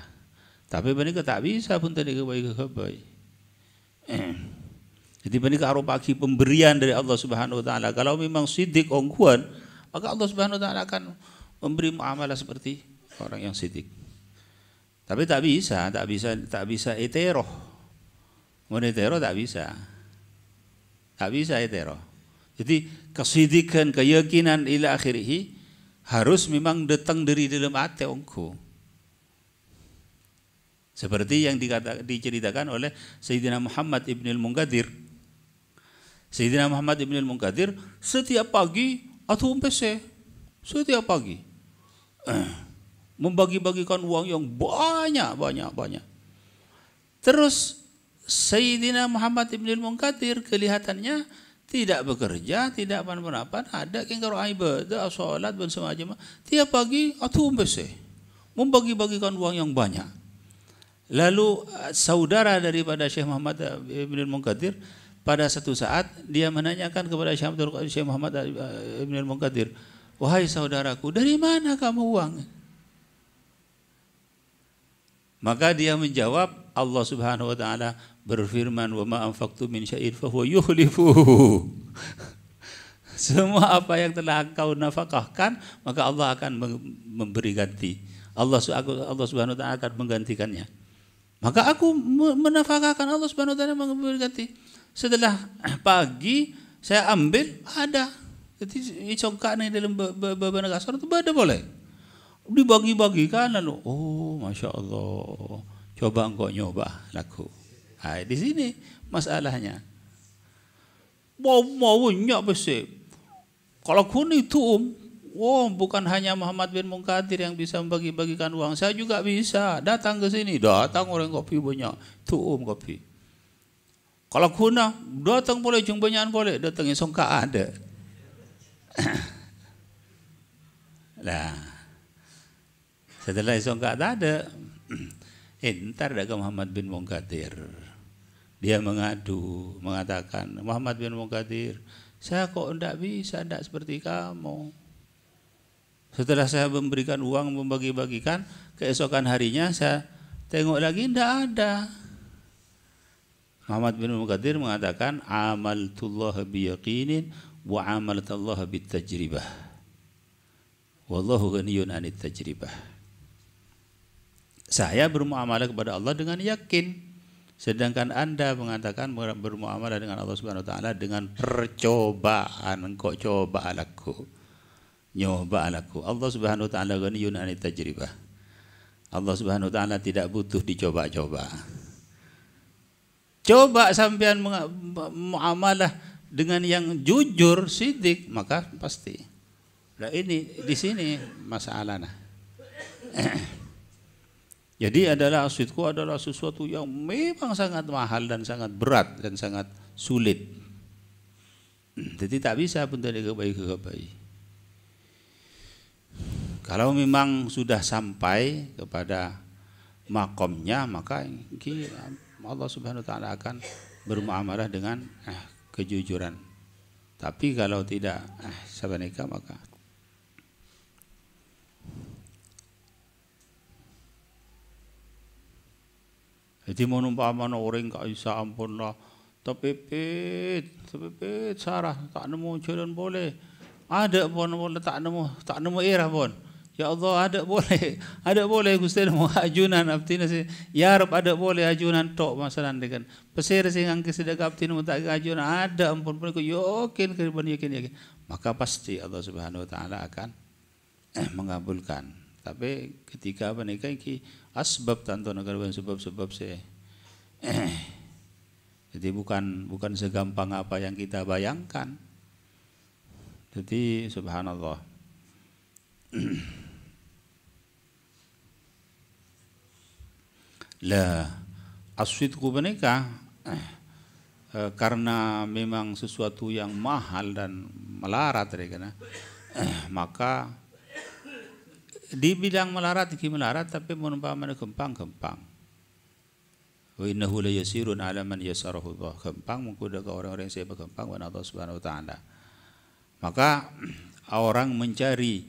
Tapi bani tak bisa pun tadi kebaik. Jadi bani karo pagi pemberian dari Allah Subhanahu wa taala. Kalau memang sidik ongkuan, maka Allah Subhanahu wa taala akan memberi muamalah seperti orang yang sidik. Tapi tak bisa hetero. Monetero tak bisa. Tak bisa hetero. Jadi kesidikan, keyakinan ila akhirih harus memang datang dari dalam hati ongku. Seperti yang diceritakan oleh Sayyidina Muhammad ibn al-Munkadir. Sayyidina Muhammad ibn al-Munkadir setiap pagi atau setiap pagi membagi-bagikan uang yang banyak. Terus Sayyidina Muhammad ibn al-Munkadir kelihatannya tidak bekerja, tidak apa-apa, ada kengkaro ibadah, salat dan semacam. Tiap pagi atau membagi-bagikan uang yang banyak. Lalu saudara daripada Syekh Muhammad ibn al-Munkadir pada satu saat dia menanyakan kepada Syekh Muhammad ibn al-Munkadir, wahai saudaraku, dari mana kamu uang? Maka dia menjawab, Allah Subhanahu wa taala berfirman, wa ma anfaqtu min syai'in fa huwa yukhlifuhu. Semua apa yang telah engkau nafkahkan, maka Allah akan memberi ganti. Allah Subhanahu wa taala akan menggantikannya. Maka aku menafkahkan, Allah Subhanahu wa taala memberi ganti. Setelah pagi saya ambil ada. Jadi congkak nih dalam beberapa kasar itu ada boleh. Dibagi-bagikan lalu, oh masya Allah, coba engkau nyoba laku. Nah, di sini masalahnya. Maunya besar. Kalau kun itu bukan hanya Muhammad bin Munkadir yang bisa membagi-bagikan uang, saya juga bisa. Datang ke sini, datang orang kopi banyak, itu kopi. Kalau kuna datang boleh, jumbanyan boleh, datang esok ada. Nah. Setelah esok tak ada, ntar ada Muhammad bin Munkadir. Dia mengatakan, Muhammad bin Munkadir, saya kok tidak bisa, tidak seperti kamu. Setelah saya memberikan uang, membagi-bagikan, keesokan harinya saya tengok lagi, tidak ada. Muhammad bin Munkadir mengatakan, amaltullah biyaqinin wa amaltallah bitajribah. Wallahu ghaniyun anit tajribah. Saya bermuamalah kepada Allah dengan yakin, sedangkan Anda mengatakan bermuamalah dengan Allah Subhanahu wa taala dengan percobaan. Engkau coba alaku, nyoba alaku. Allah Subhanahu wa taala ghaniyun anit tajribah. Allah Subhanahu wa taala tidak butuh dicoba-coba. Coba sampean muamalah dengan yang jujur, sidik, maka pasti. Nah ini di sini masalahnya. Jadi sidqu adalah sesuatu yang memang sangat mahal dan sangat berat dan sangat sulit. Jadi tak bisa pun tadi kebaik. Kalau memang sudah sampai kepada makomnya, maka Allah Subhanahu wa taala akan bermuamalah dengan kejujuran. Tapi kalau tidak sabanika maka jadi mau numpamana orang kak isa ampun lah, tepepet sarah tak nemu jalan boleh, ada pun boleh tak nemu era pun. Ya Allah ada boleh Gusti mau ajunan abtina si ya Rab ada boleh ajunan tok masalah dengan pesir sing angke sedekah abtina tak ajunan ada ampun pun yakin maka pasti Allah Subhanahu wa taala akan mengabulkan. Tapi ketika menikah iki asbab tanto negara sebab saya. Jadi bukan segampang apa yang kita bayangkan. Jadi subhanallah. Lah as-sidqu menikah karena memang sesuatu yang mahal dan melarat Maka dibilang melarat tapi menumpamana gempang. Wa innahu la yasirun ala man yasarahu Allah. Gempang mengkuda ke orang-orang yang saya bergempang kepada Allah Subhanahu wa taala. Maka orang mencari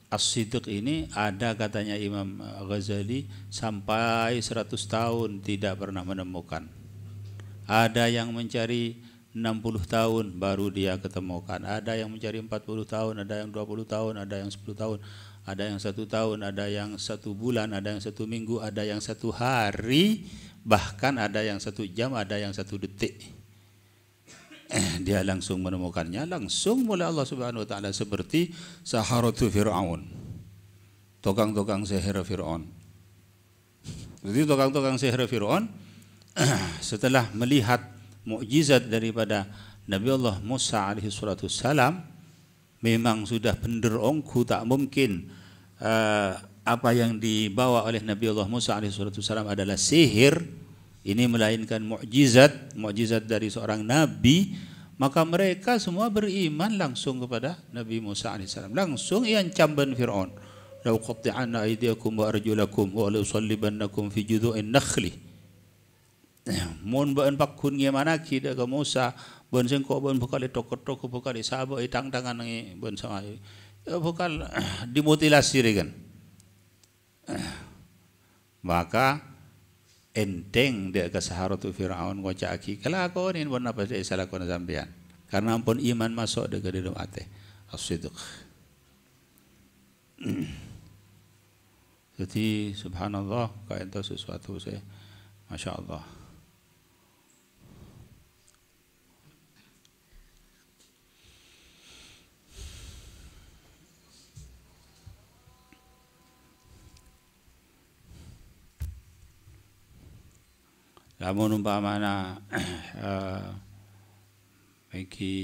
as-sidq ini ada katanya Imam Ghazali sampai 100 tahun tidak pernah menemukan. Ada yang mencari 60 tahun baru dia ketemukan. Ada yang mencari 40 tahun, ada yang 20 tahun, ada yang 10 tahun, ada yang 1 tahun, ada yang 1 bulan, ada yang 1 minggu, ada yang 1 hari, bahkan ada yang 1 jam, ada yang 1 detik. Dia langsung menemukannya langsung oleh Allah Subhanahu wa taala, seperti saharatu Fir'aun, tukang-tukang sihir Fir'aun. Jadi tukang-tukang sihir Fir'aun setelah melihat mukjizat daripada Nabi Allah Musa alaihi salatu wassalam, memang sudah benar ongku tak mungkin apa yang dibawa oleh Nabi Allah Musa alaihi salatu wassalam adalah sihir, ini melainkan mukjizat dari seorang nabi. Maka mereka semua beriman langsung kepada Nabi Musa alaihi salam. Langsung iancam ban Fir'aun, la uqatti'anna aydiyakum wa arjulakum wa la usallibannakum fi judu'in nakhli. Mun baen pakun gimana kita ke Musa bon sengko bon bukali toko bukali sabo itang tangan ngi bon sama bukal dimutilasi kan. Maka enteng dia ke saharatu Fir'aun ngoca aki kelakonin bon apa dia salah kon sampean karena ampun iman masuk dekat dalam hati as-sidq. Jadi subhanallah kayak itu sesuatu saya masya Allah. Lamun umpamana iki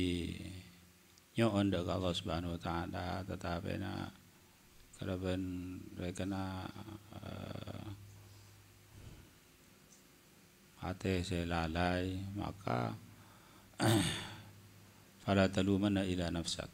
nyoon dak Allah Subhanahu wa taala tetapi na kalaban rekana ate selalai, maka fala talumanna ila nafsak.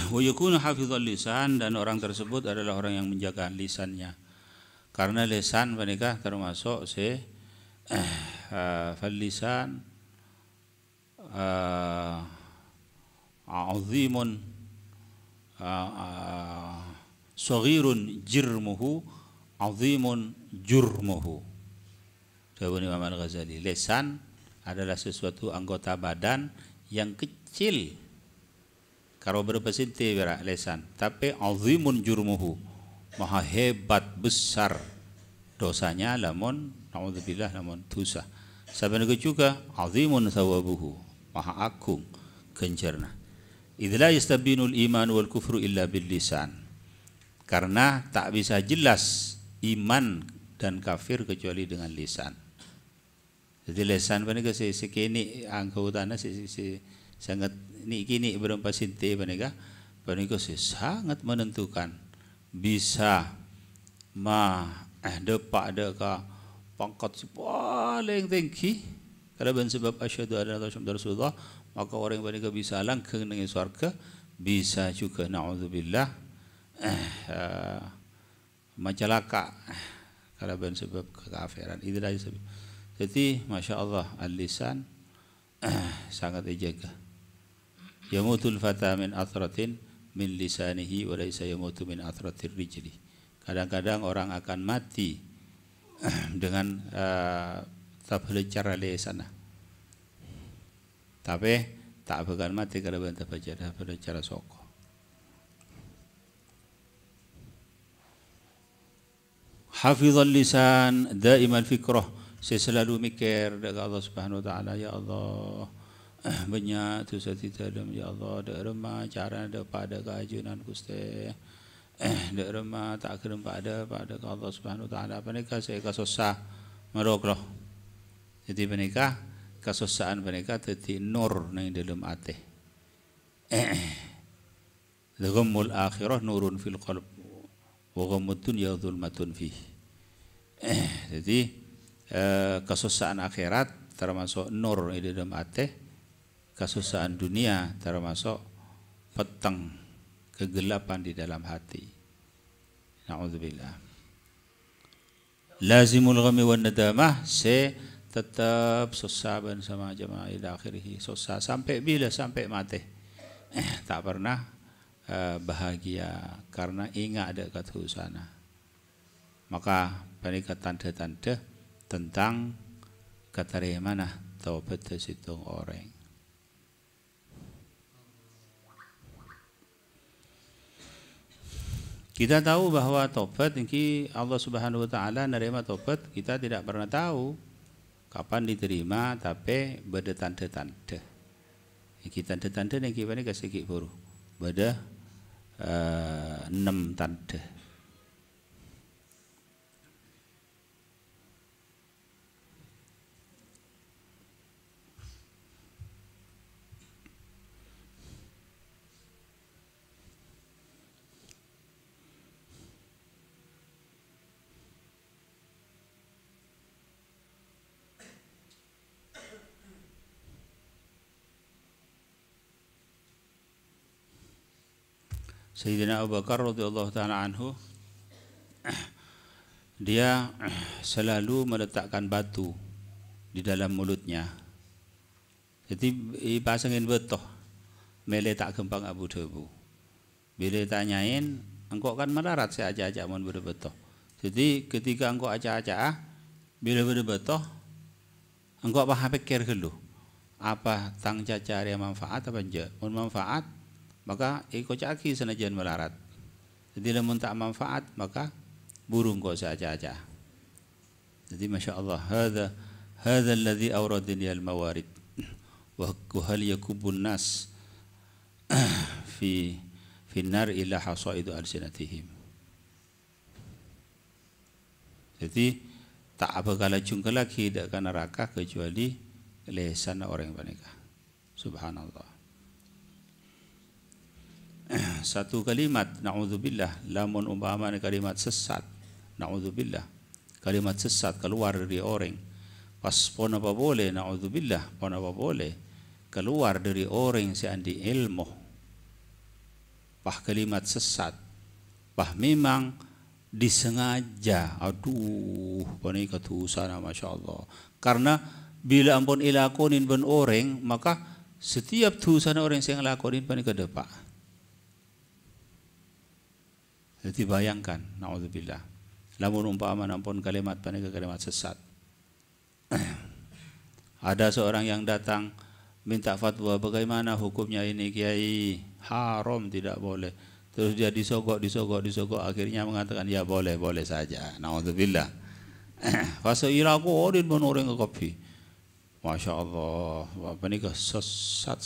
Wa yakunu hafizal lisan, dan orang tersebut adalah orang yang menjaga lisannya. Karena lisan mereka termasuk fal lisan azimun saghirun jirmuhu azimun jurmuhu. Jawab Imam Al-Ghazali, lisan adalah sesuatu anggota badan yang kecil. Kalau berapa senti berak lesan, tapi azimun jurmuhu, maha hebat besar dosanya, lamun naudzubillah lamun dosa. Sabanega juga azimun thawabuhu, maha agung ganjarna. Idza yastabinul iman wal kufru illa bil lisan. Karena tak bisa jelas iman dan kafir kecuali dengan lisan. Jadi lisan panega sekini angka utana sangat kini berapa sinti panega sangat menentukan, bisa depak deka pangkat paling tinggi kalau sebab asyhadu anna la ilaha illallah, maka orang panega bisa langgeng dengan surga, bisa juga naudzubillah majalaka kalau sebab kekafiran. Itulah sebab. Jadi masya Allah al-lisan sangat dijaga. Yamutul fata min athratin min lisanihi wa laysa yamutu min athratir rijli. Kadang-kadang orang akan mati dengan tablecara lisan. Tapi tak bakal mati kalau bantah tablecara soko. Hafizal lisan daiman fikrah. Saya selalu mikir dekat Allah Subhanahu wa taala, ya Allah, banyak dosa kita dalam, ya Allah, dak remah cara dak pada keajunan Gusti, dak remah tak kerem pada Allah Subhanahu wa taala. Panika saya susah merokroh. Jadi panika kasosaan mereka teti nur nang dalam ate. Ghammul akhirah nurun fil qalb wa ghammud dunya dhulmatun fi. Jadi kasosaan akhirat termasuk nur di dalam ate, kasosaan dunia termasuk petang kegelapan di dalam hati. Na'udzubillah. Lazimul ghammi wan nadamah, saya tetap susah bersama jemaah ila akhirih, susah sampai bila? Sampai mati. Tak pernah bahagia karena ingat ada kata sana. Maka panika tanda-tanda tentang kata mana taubat situng orang. Kita tahu bahwa taubat ini Allah Subhanahu wa taala nerima taubat, kita tidak pernah tahu kapan diterima, tapi beda tanda-tanda. Iki tanda-tanda yang kita kasih kik baru. Beda 6 tanda. Sayyidina Abu Bakar radhiyallahu taala anhu, dia selalu meletakkan batu di dalam mulutnya. Jadi pasangin betoh, mele tak gempang abu debu. Bila tanyain, engkau kan melarat saya aja-aja mon betoh. Jadi ketika engkau aja-aja, bila betoh, engkau apa pikir dulu? Apa tang cari manfaat apa enggak? Mon manfaat maka ikut caki senajan melarat. Jadi lamun tak manfaat maka burung kok saja-aja. Jadi masya Allah, hadza alladhi awradani al-mawarid wa hal yakubun nas fi nar illa hasaidu alsinatihim. Jadi tak bakal jungka lagi dak ke neraka kecuali lesan orang mereka. Subhanallah. Satu kalimat na'udzubillah, lamun umpama kalimat sesat, na'udzubillah, kalimat sesat keluar dari orang, pas pon apa boleh, na'udzubillah, pon apa boleh keluar dari orang seandi ilmu, pah kalimat sesat, pah memang disengaja, aduh, pani ketusana masya Allah. Karena bila ampun ilakonin ben orang, maka setiap tusana orang yang lakonin pani ke depan. Jadi bayangkan, na'udzubillah, lamun umpama ampun kalimat panika kalimat sesat. Ada seorang yang datang minta fatwa bagaimana hukumnya ini kiai, haram tidak boleh. Terus dia disogok, akhirnya mengatakan ya boleh saja. Na'udzubillah. Fasa iraku odin pun orang ke kopi. Masya Allah, panika sesat.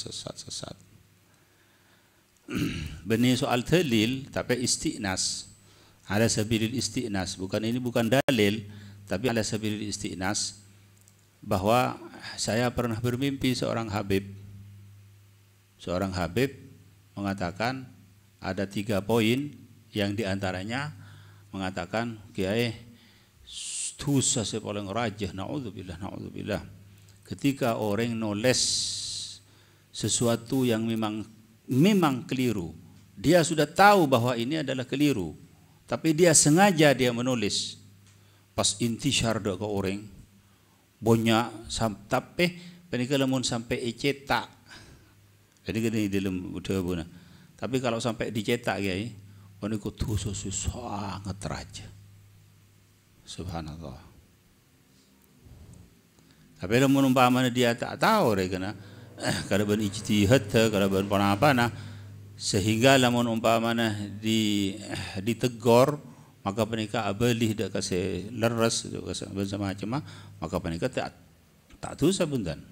Benih soal dalil tapi istiqnas, ala sabilil istiqnas, bukan dalil tapi ala sabilil istiqnas, bahwa saya pernah bermimpi seorang habib mengatakan ada 3 poin yang diantaranya mengatakan kiai dosa paling rajah, na'udzubillah, ketika orang nulis sesuatu yang memang keliru. Dia sudah tahu bahwa ini adalah keliru, tapi dia sengaja dia menulis. Pas intishar ke orang banyak sampai penika lamun sampai cetak. Jadi gini dalam budaya. Tapi kalau sampai dicetak kiai, peniku dosa sangat raja. Subhanallah. Tapi lamun umpamanya dia tak tahu rekana kalau ben ijtihad, kalau ben panapana, sehingga lamun umpamana ditegor, maka penika abalih dak kasih leres macam maka penika tak dosa bundan.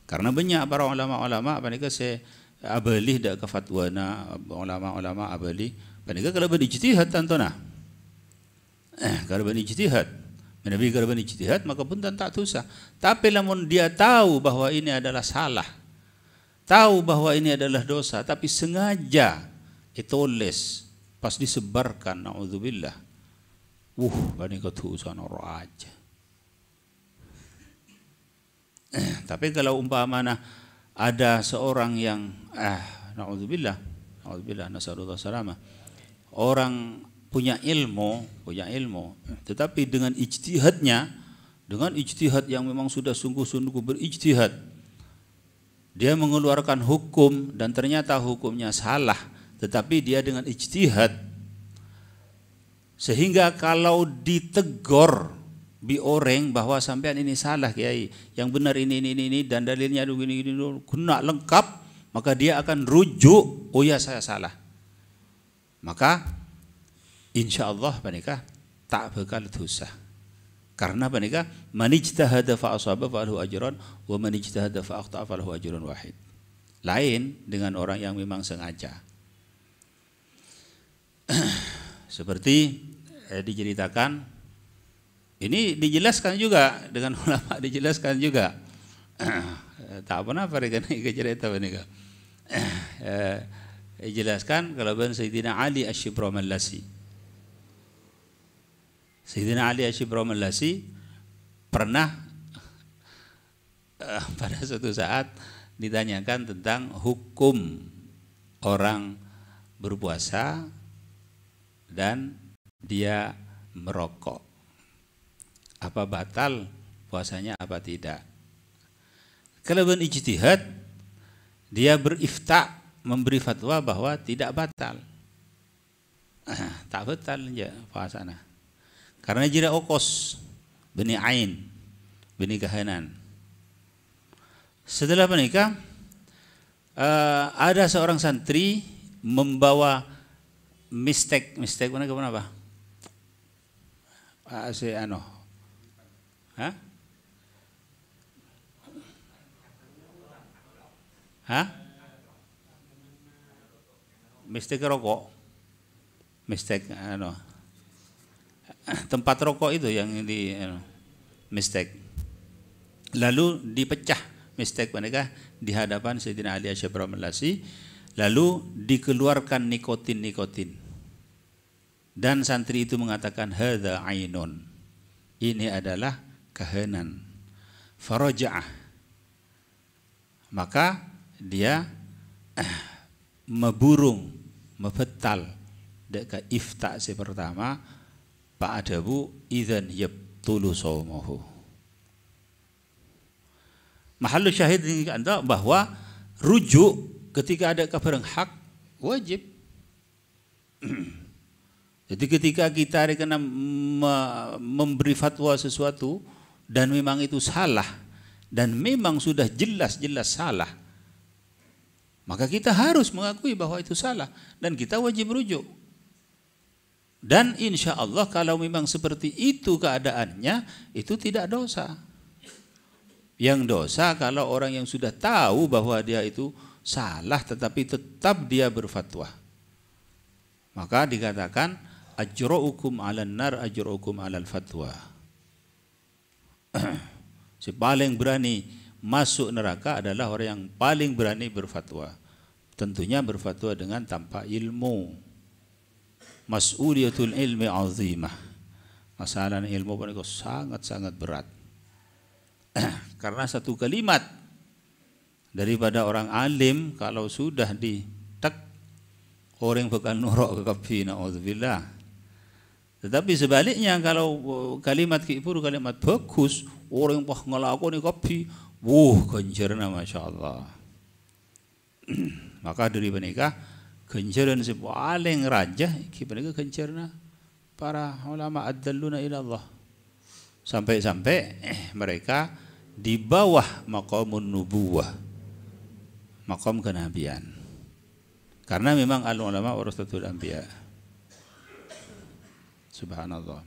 Karena banyak para ulama penika se abalih dak ke fatwana, ulama abalih penika kalau ben ijtihad tantona. Kalau ben ijtihad Nabi kalau ijtihad maka pun tak dosa. Tapi namun dia tahu bahwa ini adalah salah, tahu bahwa ini adalah dosa, tapi sengaja ditulis pas disebarkan, naudzubillah. Bani ketusan orang aja. Tapi kalau umpamana ada seorang yang naudzubillah, nasallallahu salama, orang punya ilmu, tetapi dengan ijtihad yang memang sudah sungguh-sungguh berijtihad, dia mengeluarkan hukum dan ternyata hukumnya salah, tetapi dia dengan ijtihad, sehingga kalau ditegur bi orang bahwa sampean ini salah kiai, yang benar ini dan dalilnya begini kena lengkap, maka dia akan rujuk, oh ya saya salah, maka insya Allah panika tak bakal dosa. Karena panika man ijtahada fa asaba falahu ajran wa man ijtahada fa akhta'a falahu ajrun wahid. Lain dengan orang yang memang sengaja. Seperti diceritakan, ini dijelaskan juga dengan ulama, dijelaskan juga. Tak apa-apa mereka cerita panika. Dijelaskan kalau ben Sayyidina Ali Asy-Syibramallasi. Sayyidina Ali Asy-Syibramallasi pernah pada suatu saat ditanyakan tentang hukum orang berpuasa dan dia merokok. Apa batal puasanya apa tidak? Kalau ijtihad, dia berifta, memberi fatwa bahwa tidak batal. Tak batal aja puasanya. Karena jira okos, beni ain, beni kahanan. Setelah menikah, ada seorang santri membawa mistek mana apa? Mistek rokok, mistek tempat rokok itu yang di mistek. Lalu dipecah mistek mereka di hadapan Sayyidina Ali Asy-Syibramallasi, lalu dikeluarkan nikotin. Dan santri itu mengatakan hadza ainun. Ini adalah kahanan. Faraja'ah. Maka dia mebetal dekat ifta si pertama, Pak Adabu idzan yabtulu shaumuhu. Mahallu syahid ini Anda bahwa rujuk ketika ada kabar hak wajib. Jadi ketika kita kena memberi fatwa sesuatu dan memang itu salah dan memang sudah jelas-jelas salah, maka kita harus mengakui bahwa itu salah dan kita wajib rujuk. Dan insya Allah kalau memang seperti itu keadaannya, itu tidak dosa. Yang dosa kalau orang yang sudah tahu bahwa dia itu salah tetapi tetap dia berfatwa. Maka dikatakan ajra'ukum 'alan nar ajra'ukum 'alal fatwa. Si paling berani masuk neraka adalah orang yang paling berani berfatwa. Tentunya berfatwa dengan tanpa ilmu. Mas'uliyatul ilmi azimah. Masalah ilmu itu sangat-sangat berat. Karena satu kalimat daripada orang alim kalau sudah ditek, orang bakal nuruk ke kafi, na'udzubillah. Tetapi sebaliknya kalau kalimat kipur kalimat bagus, orang yang ngelakoni kafi, kencerna Masya Allah. Maka dari menikah kenceran si paling rajah kita kencerna para ulama ad-dalluna ila Allah. Sampai-sampai mereka di bawah maqamun nubuwah, maqam kenabian. Karena memang al-ulama warasatul anbiya. Subhanallah.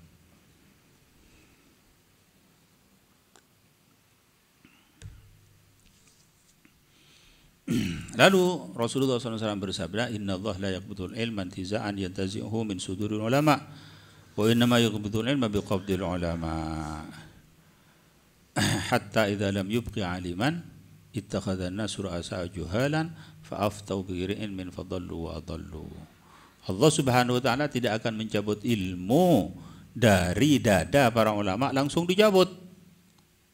Lalu Rasulullah SAW bersabda, Inna Allah la yaqbudul ilman tiza'an yantazi'uhu min sudurul ulama Wa innama yuqbidul ilma biqabdil ulama. Hatta idza lam yubqi aliman ittakhadha an-nasu ru'asa juhalan fa aftau bi ghairi ilmin fadallu wa adallu. Allah Subhanahu wa taala tidak akan mencabut ilmu dari dada para ulama langsung dicabut.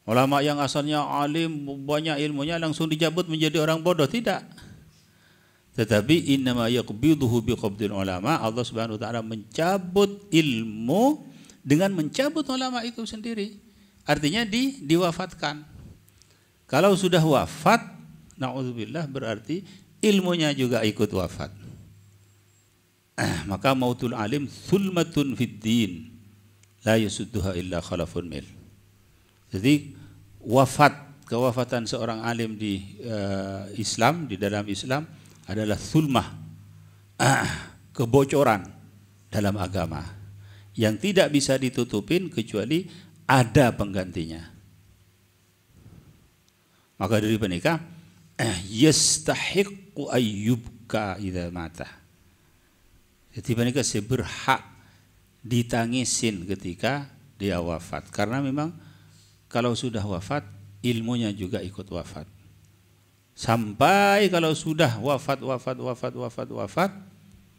Ulama yang asalnya alim banyak ilmunya langsung dicabut menjadi orang bodoh, tidak. Tetapi innama yaqbiduhu biqabdil ulama, Allah Subhanahu wa taala mencabut ilmu dengan mencabut ulama itu sendiri. Artinya diwafatkan. Kalau sudah wafat, naudzubillah, berarti ilmunya juga ikut wafat. Maka mautul alim zulmatun fid din la yasudduha illa khalafun mil. Jadi kewafatan seorang alim di Islam, di dalam Islam adalah zulmah, kebocoran dalam agama yang tidak bisa ditutupin kecuali ada penggantinya. Maka dari penikah yastahiqqu ayyubka idza mata. Jadi penikah berhak ditangisin ketika dia wafat, karena memang kalau sudah wafat ilmunya juga ikut wafat. Sampai kalau sudah wafat,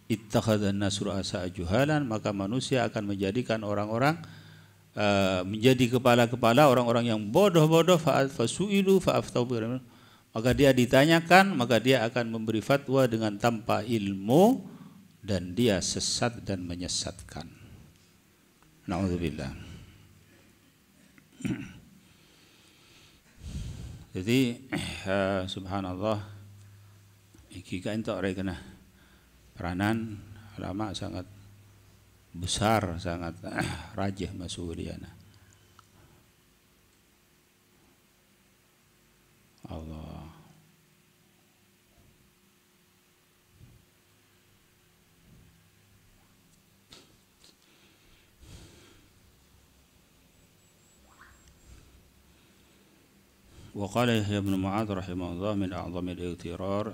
ittakhadhan nasu ru'asa juhalan, maka manusia akan menjadikan orang-orang menjadi kepala-kepala orang-orang yang bodoh-bodoh, fasu'ilu fa'aftau bi ghairi ilmin. Maka dia ditanyakan, maka dia akan memberi fatwa dengan tanpa ilmu dan dia sesat dan menyesatkan. Na'udzubillah. Jadi subhanallah, iki kan tok rek kena peranan ulama sangat besar, sangat rajih masuliana. Allah. وقال يحيى بن معاذ رحمه الله من أعظم الاغترار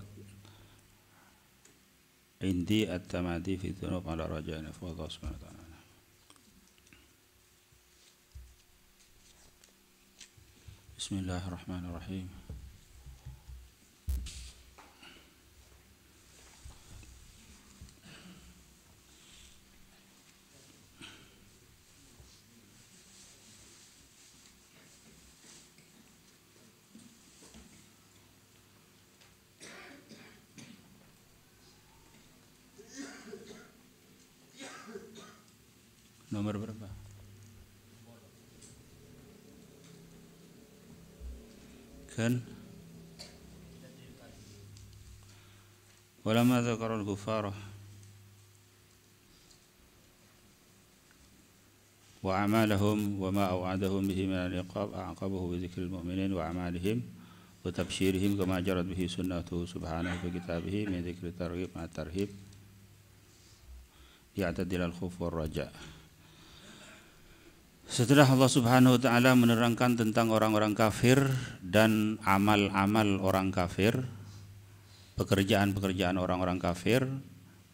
عندي التمادي في الذنوب على رجاء عفو الله سبحانه وتعالى. بسم الله الرحمن الرحيم. Nomor berapa? Kan walamma dzakara al-kufara wa a'malahum wa ma aw'adahum bihi min al-iqab a'aqabahu bi dzikri al-mu'minin wa a'malihim wa tabsyirihim kama jarat bihi sunnatuhu subhanahu fi kitabih min dzikri targhib ma tarhib ya'tadil al-khawf war raja'. Setelah Allah Subhanahu wa taala menerangkan tentang orang-orang kafir dan amal-amal orang kafir, pekerjaan-pekerjaan orang-orang kafir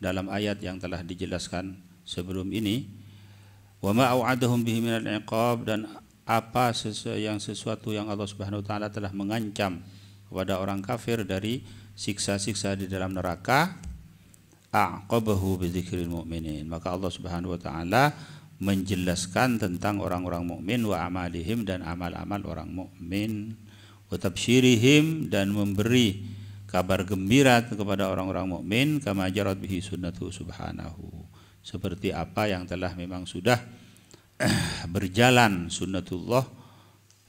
dalam ayat yang telah dijelaskan sebelum ini, wa ma au'adahum bihi minal iqab, dan apa sesuatu yang Allah Subhanahu wa taala telah mengancam kepada orang kafir dari siksa-siksa di dalam neraka, a'qabahu bi dzikril mu'minin. Maka Allah Subhanahu wa taala menjelaskan tentang orang-orang mukmin wa amalihim, dan amal-amal orang mukmin, wa tabsyirihim, dan memberi kabar gembira kepada orang-orang mukmin, kama jarat bihi sunnatu subhanahu, seperti apa yang telah memang sudah berjalan sunnatullah,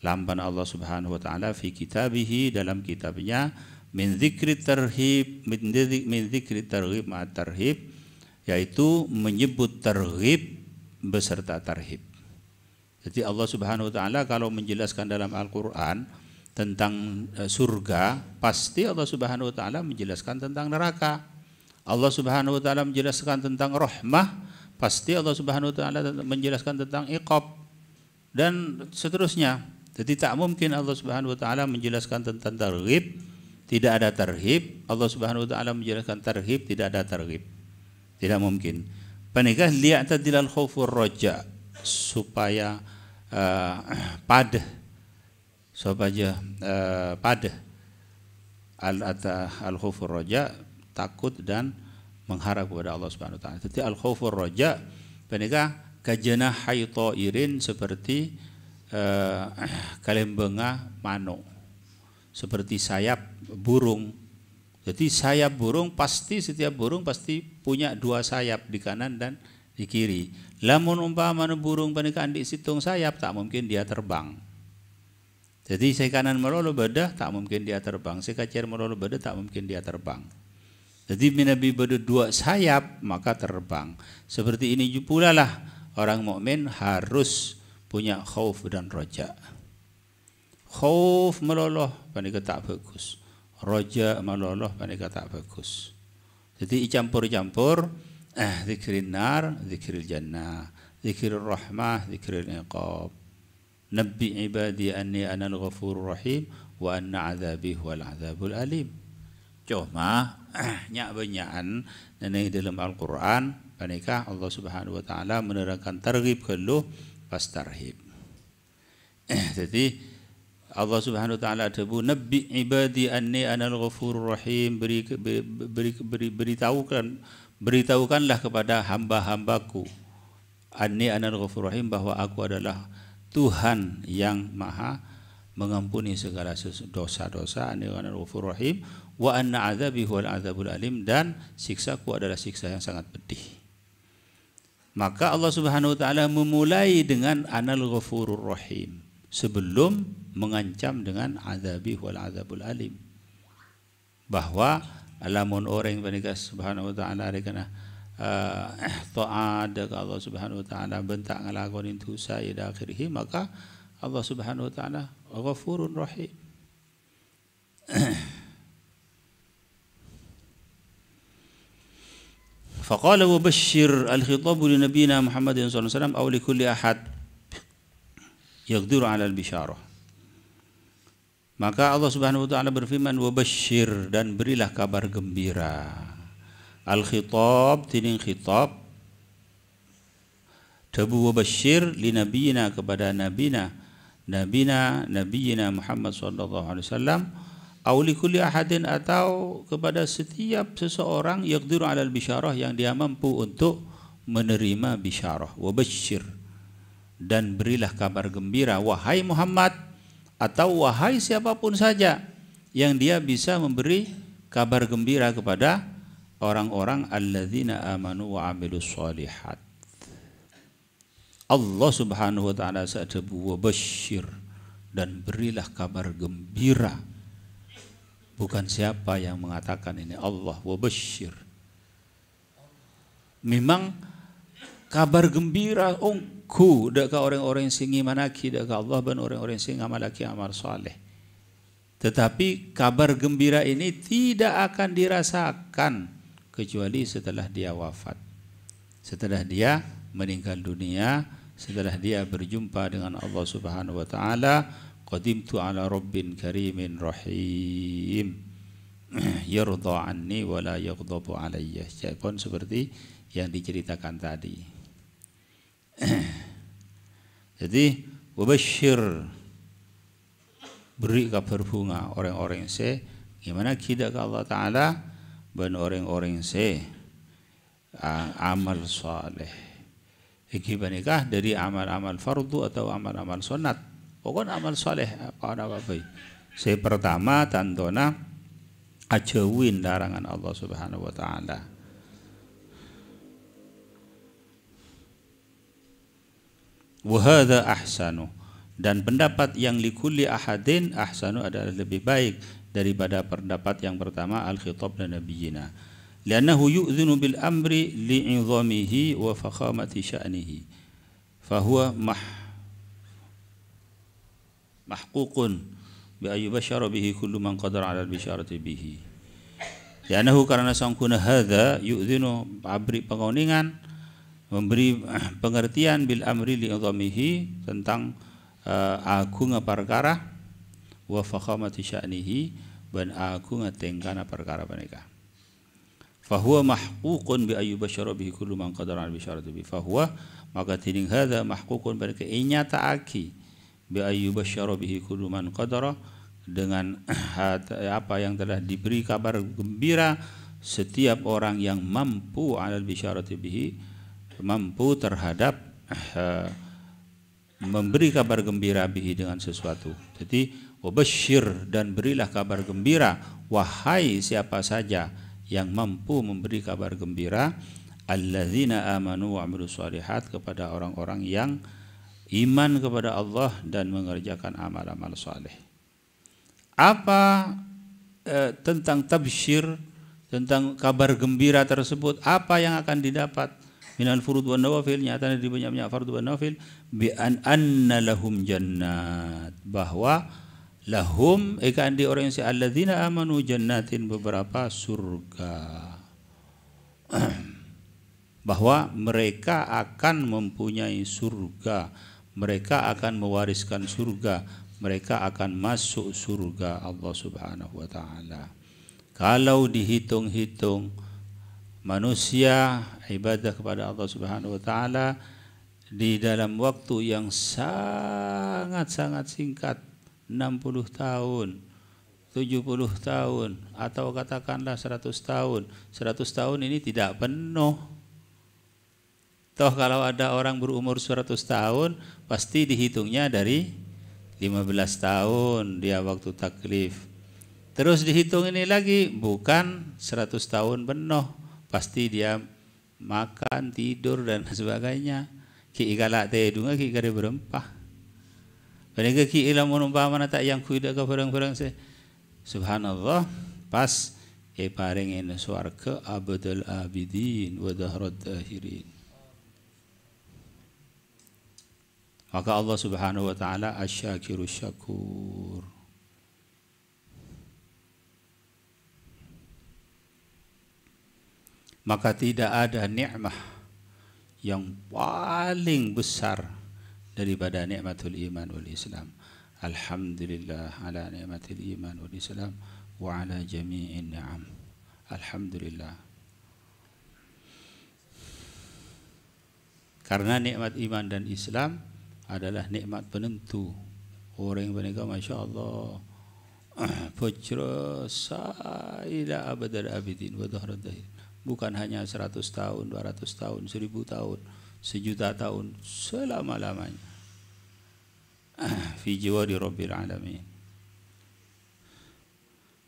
lamban Allah Subhanahu wa taala fi kitabihi, dalam kitabnya, min dzikri tarhib ma tarhib, yaitu menyebut tarhib beserta tarhib. Jadi Allah Subhanahu wa taala kalau menjelaskan dalam Al-Qur'an tentang surga, pasti Allah Subhanahu wa taala menjelaskan tentang neraka. Allah Subhanahu wa taala menjelaskan tentang rahmah, pasti Allah Subhanahu wa taala menjelaskan tentang iqab, dan seterusnya. Jadi tak mungkin Allah Subhanahu wa taala menjelaskan tentang targhib tidak ada tarhib, Allah Subhanahu wa taala menjelaskan tarhib tidak ada targhib. Tidak mungkin. panika li'tadilal khaufur raja, supaya padah, supaya padah al khaufur raja, takut dan mengharap kepada Allah Subhanahu wa taala. Jadi al khaufur raja panika kajana haytairin, seperti kalembenga manuk, seperti sayap burung. Jadi sayap burung pasti, setiap burung pasti punya dua sayap, di kanan dan di kiri. Lamun umpamana burung panika andi situng sayap, tak mungkin dia terbang. Jadi saya kanan melolo bedah, tak mungkin dia terbang. Saya kacer melolo bedah, tak mungkin dia terbang. Jadi minabi bedah dua sayap, maka terbang. Seperti ini pula lah orang mukmin harus punya khauf dan roja. Khauf meloloh panika tak bagus. Roja meloloh panika tak bagus. Jadi campur-campur, zikrin nar, zikril jannah, zikril rahmah, zikril iqab. Nabbi ibadi anni anal ghafurur rahim wa anna azabi huwal azabul alim. Cuma nyak banyakan neneng dalam Al-Qur'an panika Allah Subhanahu wa taala menerangkan targhib keluh pas tarhib. Jadi Allah Subhanahu wa taala debu nabbi ibadi anni anal ghafurur rahim, beritahukanlah kepada hamba-hambaku anni anal ghafurur rahim, bahwa aku adalah Tuhan yang maha mengampuni segala dosa-dosa, anni anal ghafurur rahim, wa anna azabi huwal azabul alim, dan siksaku adalah siksa yang sangat pedih. Maka Allah Subhanahu wa taala memulai dengan anal ghafurur rahim sebelum mengancam dengan azabi wal azabul alim, bahwa alamun orang panika Subhanahu wa taala rekana taat ke Allah Subhanahu wa taala, bentak ngalakonin dosa ila akhirih, maka Allah Subhanahu wa taala ghafurur rahim. Faqala wa bashir al-khitabu li nabiyina Muhammadin sallallahu alaihi wasallam aw li kulli ahad yaqdiru 'ala al-bisyarah. Maka Allah Subhanahu wa taala berfirman, wa bashir, dan berilah kabar gembira. Al-khitab tining khitab tabu wa bashir li nabiyina, kepada nabiyina Muhammad sallallahu alaihi wasallam, aw li kulli ahadin, atau kepada setiap seseorang, yaqdiru 'ala al-bisyarah, yang dia mampu untuk menerima bisyarah. Wa bashir, dan berilah kabar gembira, wahai Muhammad, atau wahai siapapun saja yang dia bisa memberi kabar gembira kepada orang-orang alladzina amanu wa amilus shalihat. Allah Subhanahu wa taala sa'adabu wa bashir, dan berilah kabar gembira. Bukan siapa yang mengatakan ini, Allah wa bashir. Memang kabar gembira ongku deka orang-orang sing imanaki deka Allah dan orang-orang sing amalaki amal saleh. Tetapi kabar gembira ini tidak akan dirasakan kecuali setelah dia wafat, setelah dia meninggal dunia, setelah dia berjumpa dengan Allah Subhanahu wa taala. Qadimtu ala rabbin karimin rahim yarda anni wa la yaghdabu alayya. Pun seperti yang diceritakan tadi. Jadi wabashir, beri kabar bunga orang-orang se gimana kita ke Allah Ta'ala dan orang-orang se amal saleh. Iki banikah dari amal-amal fardu atau amal-amal sunat. Pokoknya amal saleh apa-apa. Saya pertama tantona ajawin larangan Allah Subhanahu wa taala. Wa hadza ahsanu, dan pendapat yang likulli ahadin ahsanu adalah lebih baik daripada pendapat yang pertama al-khitab dan nabiyina. Li'annahu yu'dhinu bil amri li'idhamihi wa fakhamati sya'nihi. Fahuwa mahququn bi ayyubashara bihi kullu man qadara 'ala al-bisharati bihi. Li'annahu karena sangkuna hadza yu'dhinu abri pengoningan, memberi pengertian bil amri li'idhamihi tentang agung perkara, wa fakhamati sya'nihi, dan agung tingkana perkara mereka. fahuwa mahququn bi ayyubasyara bihi kullu man qadara al bisyarati bi fahuwa maka tiding hadza mahququn pada nyataaki bi ayyubasyara bihi kullu man qadara dengan apa yang telah diberi kabar gembira setiap orang yang mampu alal bisyarati bihi, mampu terhadap memberi kabar gembira bihi dengan sesuatu. Jadi wabasyir, dan berilah kabar gembira wahai siapa saja yang mampu memberi kabar gembira alladzina amanu wa amilus shalihat, kepada orang-orang yang iman kepada Allah dan mengerjakan amal-amal saleh. Apa tentang tabsyir, tentang kabar gembira tersebut, apa yang akan didapat minal furud wan nawafil, nyatanya di banyak-banyak fardhu wan nawafil, bi anna lahum jannat, bahwa lahum ikan di orang yang alladzina amanu jannatin, beberapa surga, bahwa mereka akan mempunyai surga, mereka akan mewariskan surga, mereka akan masuk surga Allah Subhanahu wa taala. Kalau dihitung-hitung manusia ibadah kepada Allah Subhanahu wa taala di dalam waktu yang sangat-sangat singkat, 60 tahun, 70 tahun, atau katakanlah 100 tahun. 100 tahun ini tidak penuh. Toh kalau ada orang berumur 100 tahun, pasti dihitungnya dari 15 tahun dia waktu taklif. Terus dihitung ini lagi, bukan 100 tahun penuh, pasti dia makan, tidur dan sebagainya. Ki ikalak teh dunga ki kare berempah. Padahal ki ilam menumpah mana tak yang kuida ke barang-barang se. Subhanallah, pas paringin swarga abadul abidin wa dahrad akhirin. Maka Allah Subhanahu wa taala asy-syakirus syakur. Maka tidak ada nikmat yang paling besar daripada nikmatul iman wal Islam. Alhamdulillah ala nikmatil iman wal Islam wa ala jami'in ni'am. Alhamdulillah. Karena nikmat iman dan Islam adalah nikmat penentu. Orang yang menikah, masya Allah, pujra saila abadal abidin wa dahrad dahir. Bukan hanya 100 tahun, 200 tahun, 1000 tahun, 1.000.000 tahun, selama-lamanya. Fi jiwari rabbil alamin.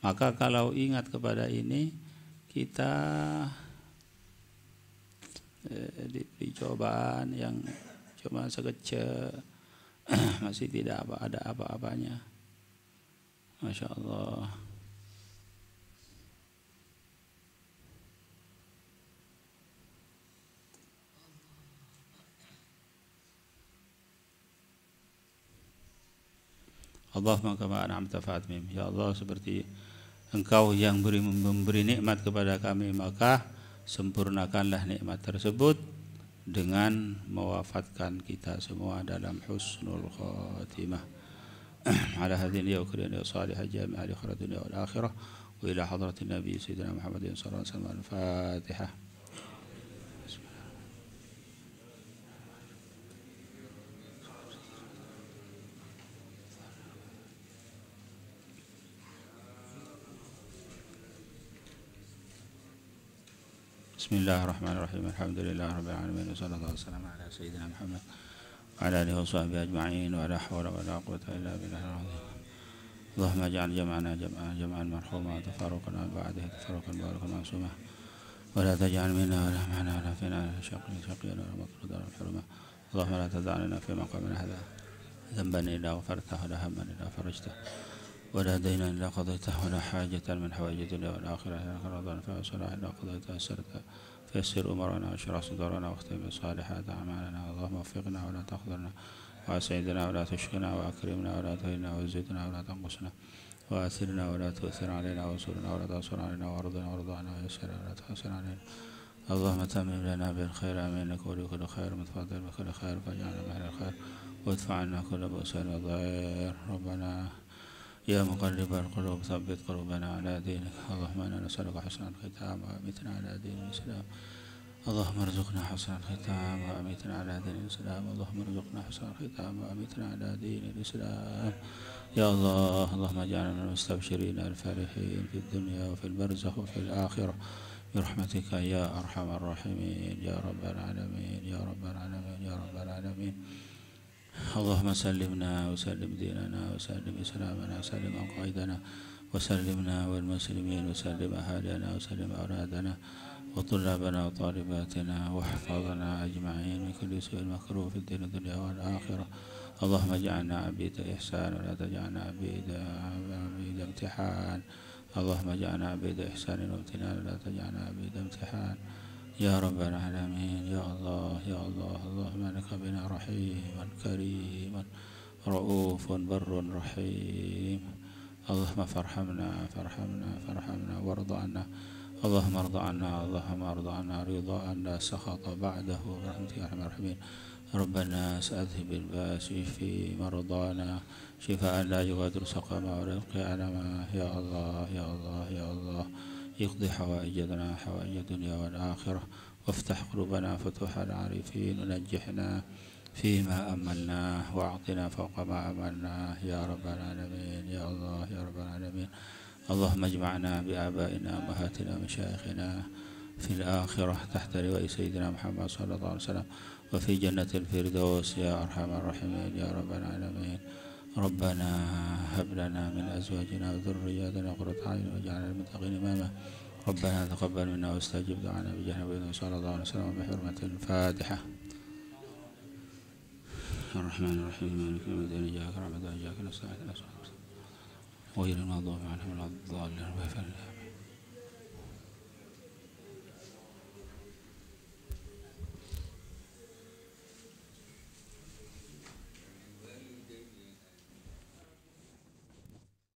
Maka kalau ingat kepada ini, kita diberi cobaan yang cuma sekecil, masih tidak ada apa-apanya. Masya Allah. Allahumma kama an'amta fa'atmim. Ya Allah, seperti Engkau yang memberi nikmat kepada kami, maka sempurnakanlah nikmat tersebut dengan mewafatkan kita semua dalam husnul khatimah. Ala hadhihi al-yawm salihah jami'a li khairat dunya wal akhirah wa ila hadratin nabi sayyidina Muhammadin sallallahu alaihi wasallam. Al-Fatihah. Bismillahirrahmanirrahim. Alhamdulillahirabbil alamin. Wassallallahu wasallam ala sayyidina Muhammad wa ala alihi washabbihi ajma'in. Wa la haula wa la quwwata illa billahil azim. Allahumma ij'al jam'ana jam'an marhuma, tafarruqana ba'dahu tafarruqan barakan ma'suma. Wa la taj'al minna wa la ma'ana wa la fina shaqiyyan wa la matrudan wa hurma. Allahumma la tad'alna fi maqamina hadha dhanban illa ghafartahu wa la hamman illa farajtahu wa la daynan illa qadaytahu wa la hajatan min hawaiji dunya wal akhirah illa qadaytaha fa salaha illa qadaytaha sarta فيسر أمرنا واشرح صدورنا واختم بالصالحات أعمالنا. اللهم وفقنا ولا تخذلنا وأسعدنا ولا تشقنا وأكرمنا ولا تهنا وزدنا ولا تنقصنا وآثرنا ولا تؤثر علينا وانصرنا ولا تنصر علينا وارضنا وارضنا ويسرنا ولا تحسن علينا. اللهم تمم لنا بالخير آمين. لك ولكل خير متفضل بكل خير فاجعلنا من الخير وادفع عنا كل بؤس وضير. ربنا يا مقلب القلوب ثبت قلوبنا على دينك. اللهم إنا نسألك حسن الختام وأمتنا على دين الإسلام. اللهم ارزقنا حسن الختام وأمتنا على دين الإسلام. اللهم ارزقنا حسن الختام وأمتنا على دين الإسلام. يا الله، اللهم اجعلنا من المستبشرين الفرحين في الدنيا وفي البرزخ وفي الآخرة برحمتك يا أرحم الراحمين يا رب العالمين يا رب العالمين يا رب العالمين. اللهم سلمنا وسلم ديننا وسلم إسلامنا وسلم عقائدنا وسلمنا والمسلمين وسلم أهالينا وسلم أولادنا وطلابنا وطالباتنا واحفظنا أجمعين من كل سوء مكروه في الدين الدنيا والآخرة. اللهم اجعلنا عبيد إحسان ولا تجعلنا عبيد امتحان. اللهم اجعلنا عبيد إحسان وامتنان ولا تجعلنا عبيد امتحان يا رب العالمين. يا الله يا الله، اللهم انك بنا رحيم كريم رؤوف بر رحيم. اللهم فارحمنا فارحمنا فارحمنا وارض عنا. اللهم ارض عنا اللهم ارض عنا رضا لا سخط بعده برحمتك يا ارحم الراحمين. ربنا اذهب الباس في مرضانا شفاء لا يغادر سقما ولا يبقي علما. يا الله يا الله يا الله، اقضي حوائجنا حوائج الدنيا والآخرة وافتح قلوبنا فتوح العارفين ونجحنا فيما أملناه واعطنا فوق ما أملناه يا رب العالمين يا الله يا رب العالمين. اللهم اجمعنا بآبائنا وأمهاتنا ومشايخنا في الآخرة تحت لواء سيدنا محمد صلى الله عليه وسلم وفي جنة الفردوس يا أرحم الراحمين يا رب العالمين. ربنا هب لنا من أزواجنا وذرياتنا قرة أعين واجعلنا للمتقين إماما. ربنا تقبل منا واستجب دعانا بجاه نبينا صلى الله عليه وسلم بحرمة الفاتحة. الرحمن الرحيم مالك يوم الدين إياك نعبد وإياك نستعين غير المغضوب عليهم ولا الضالين.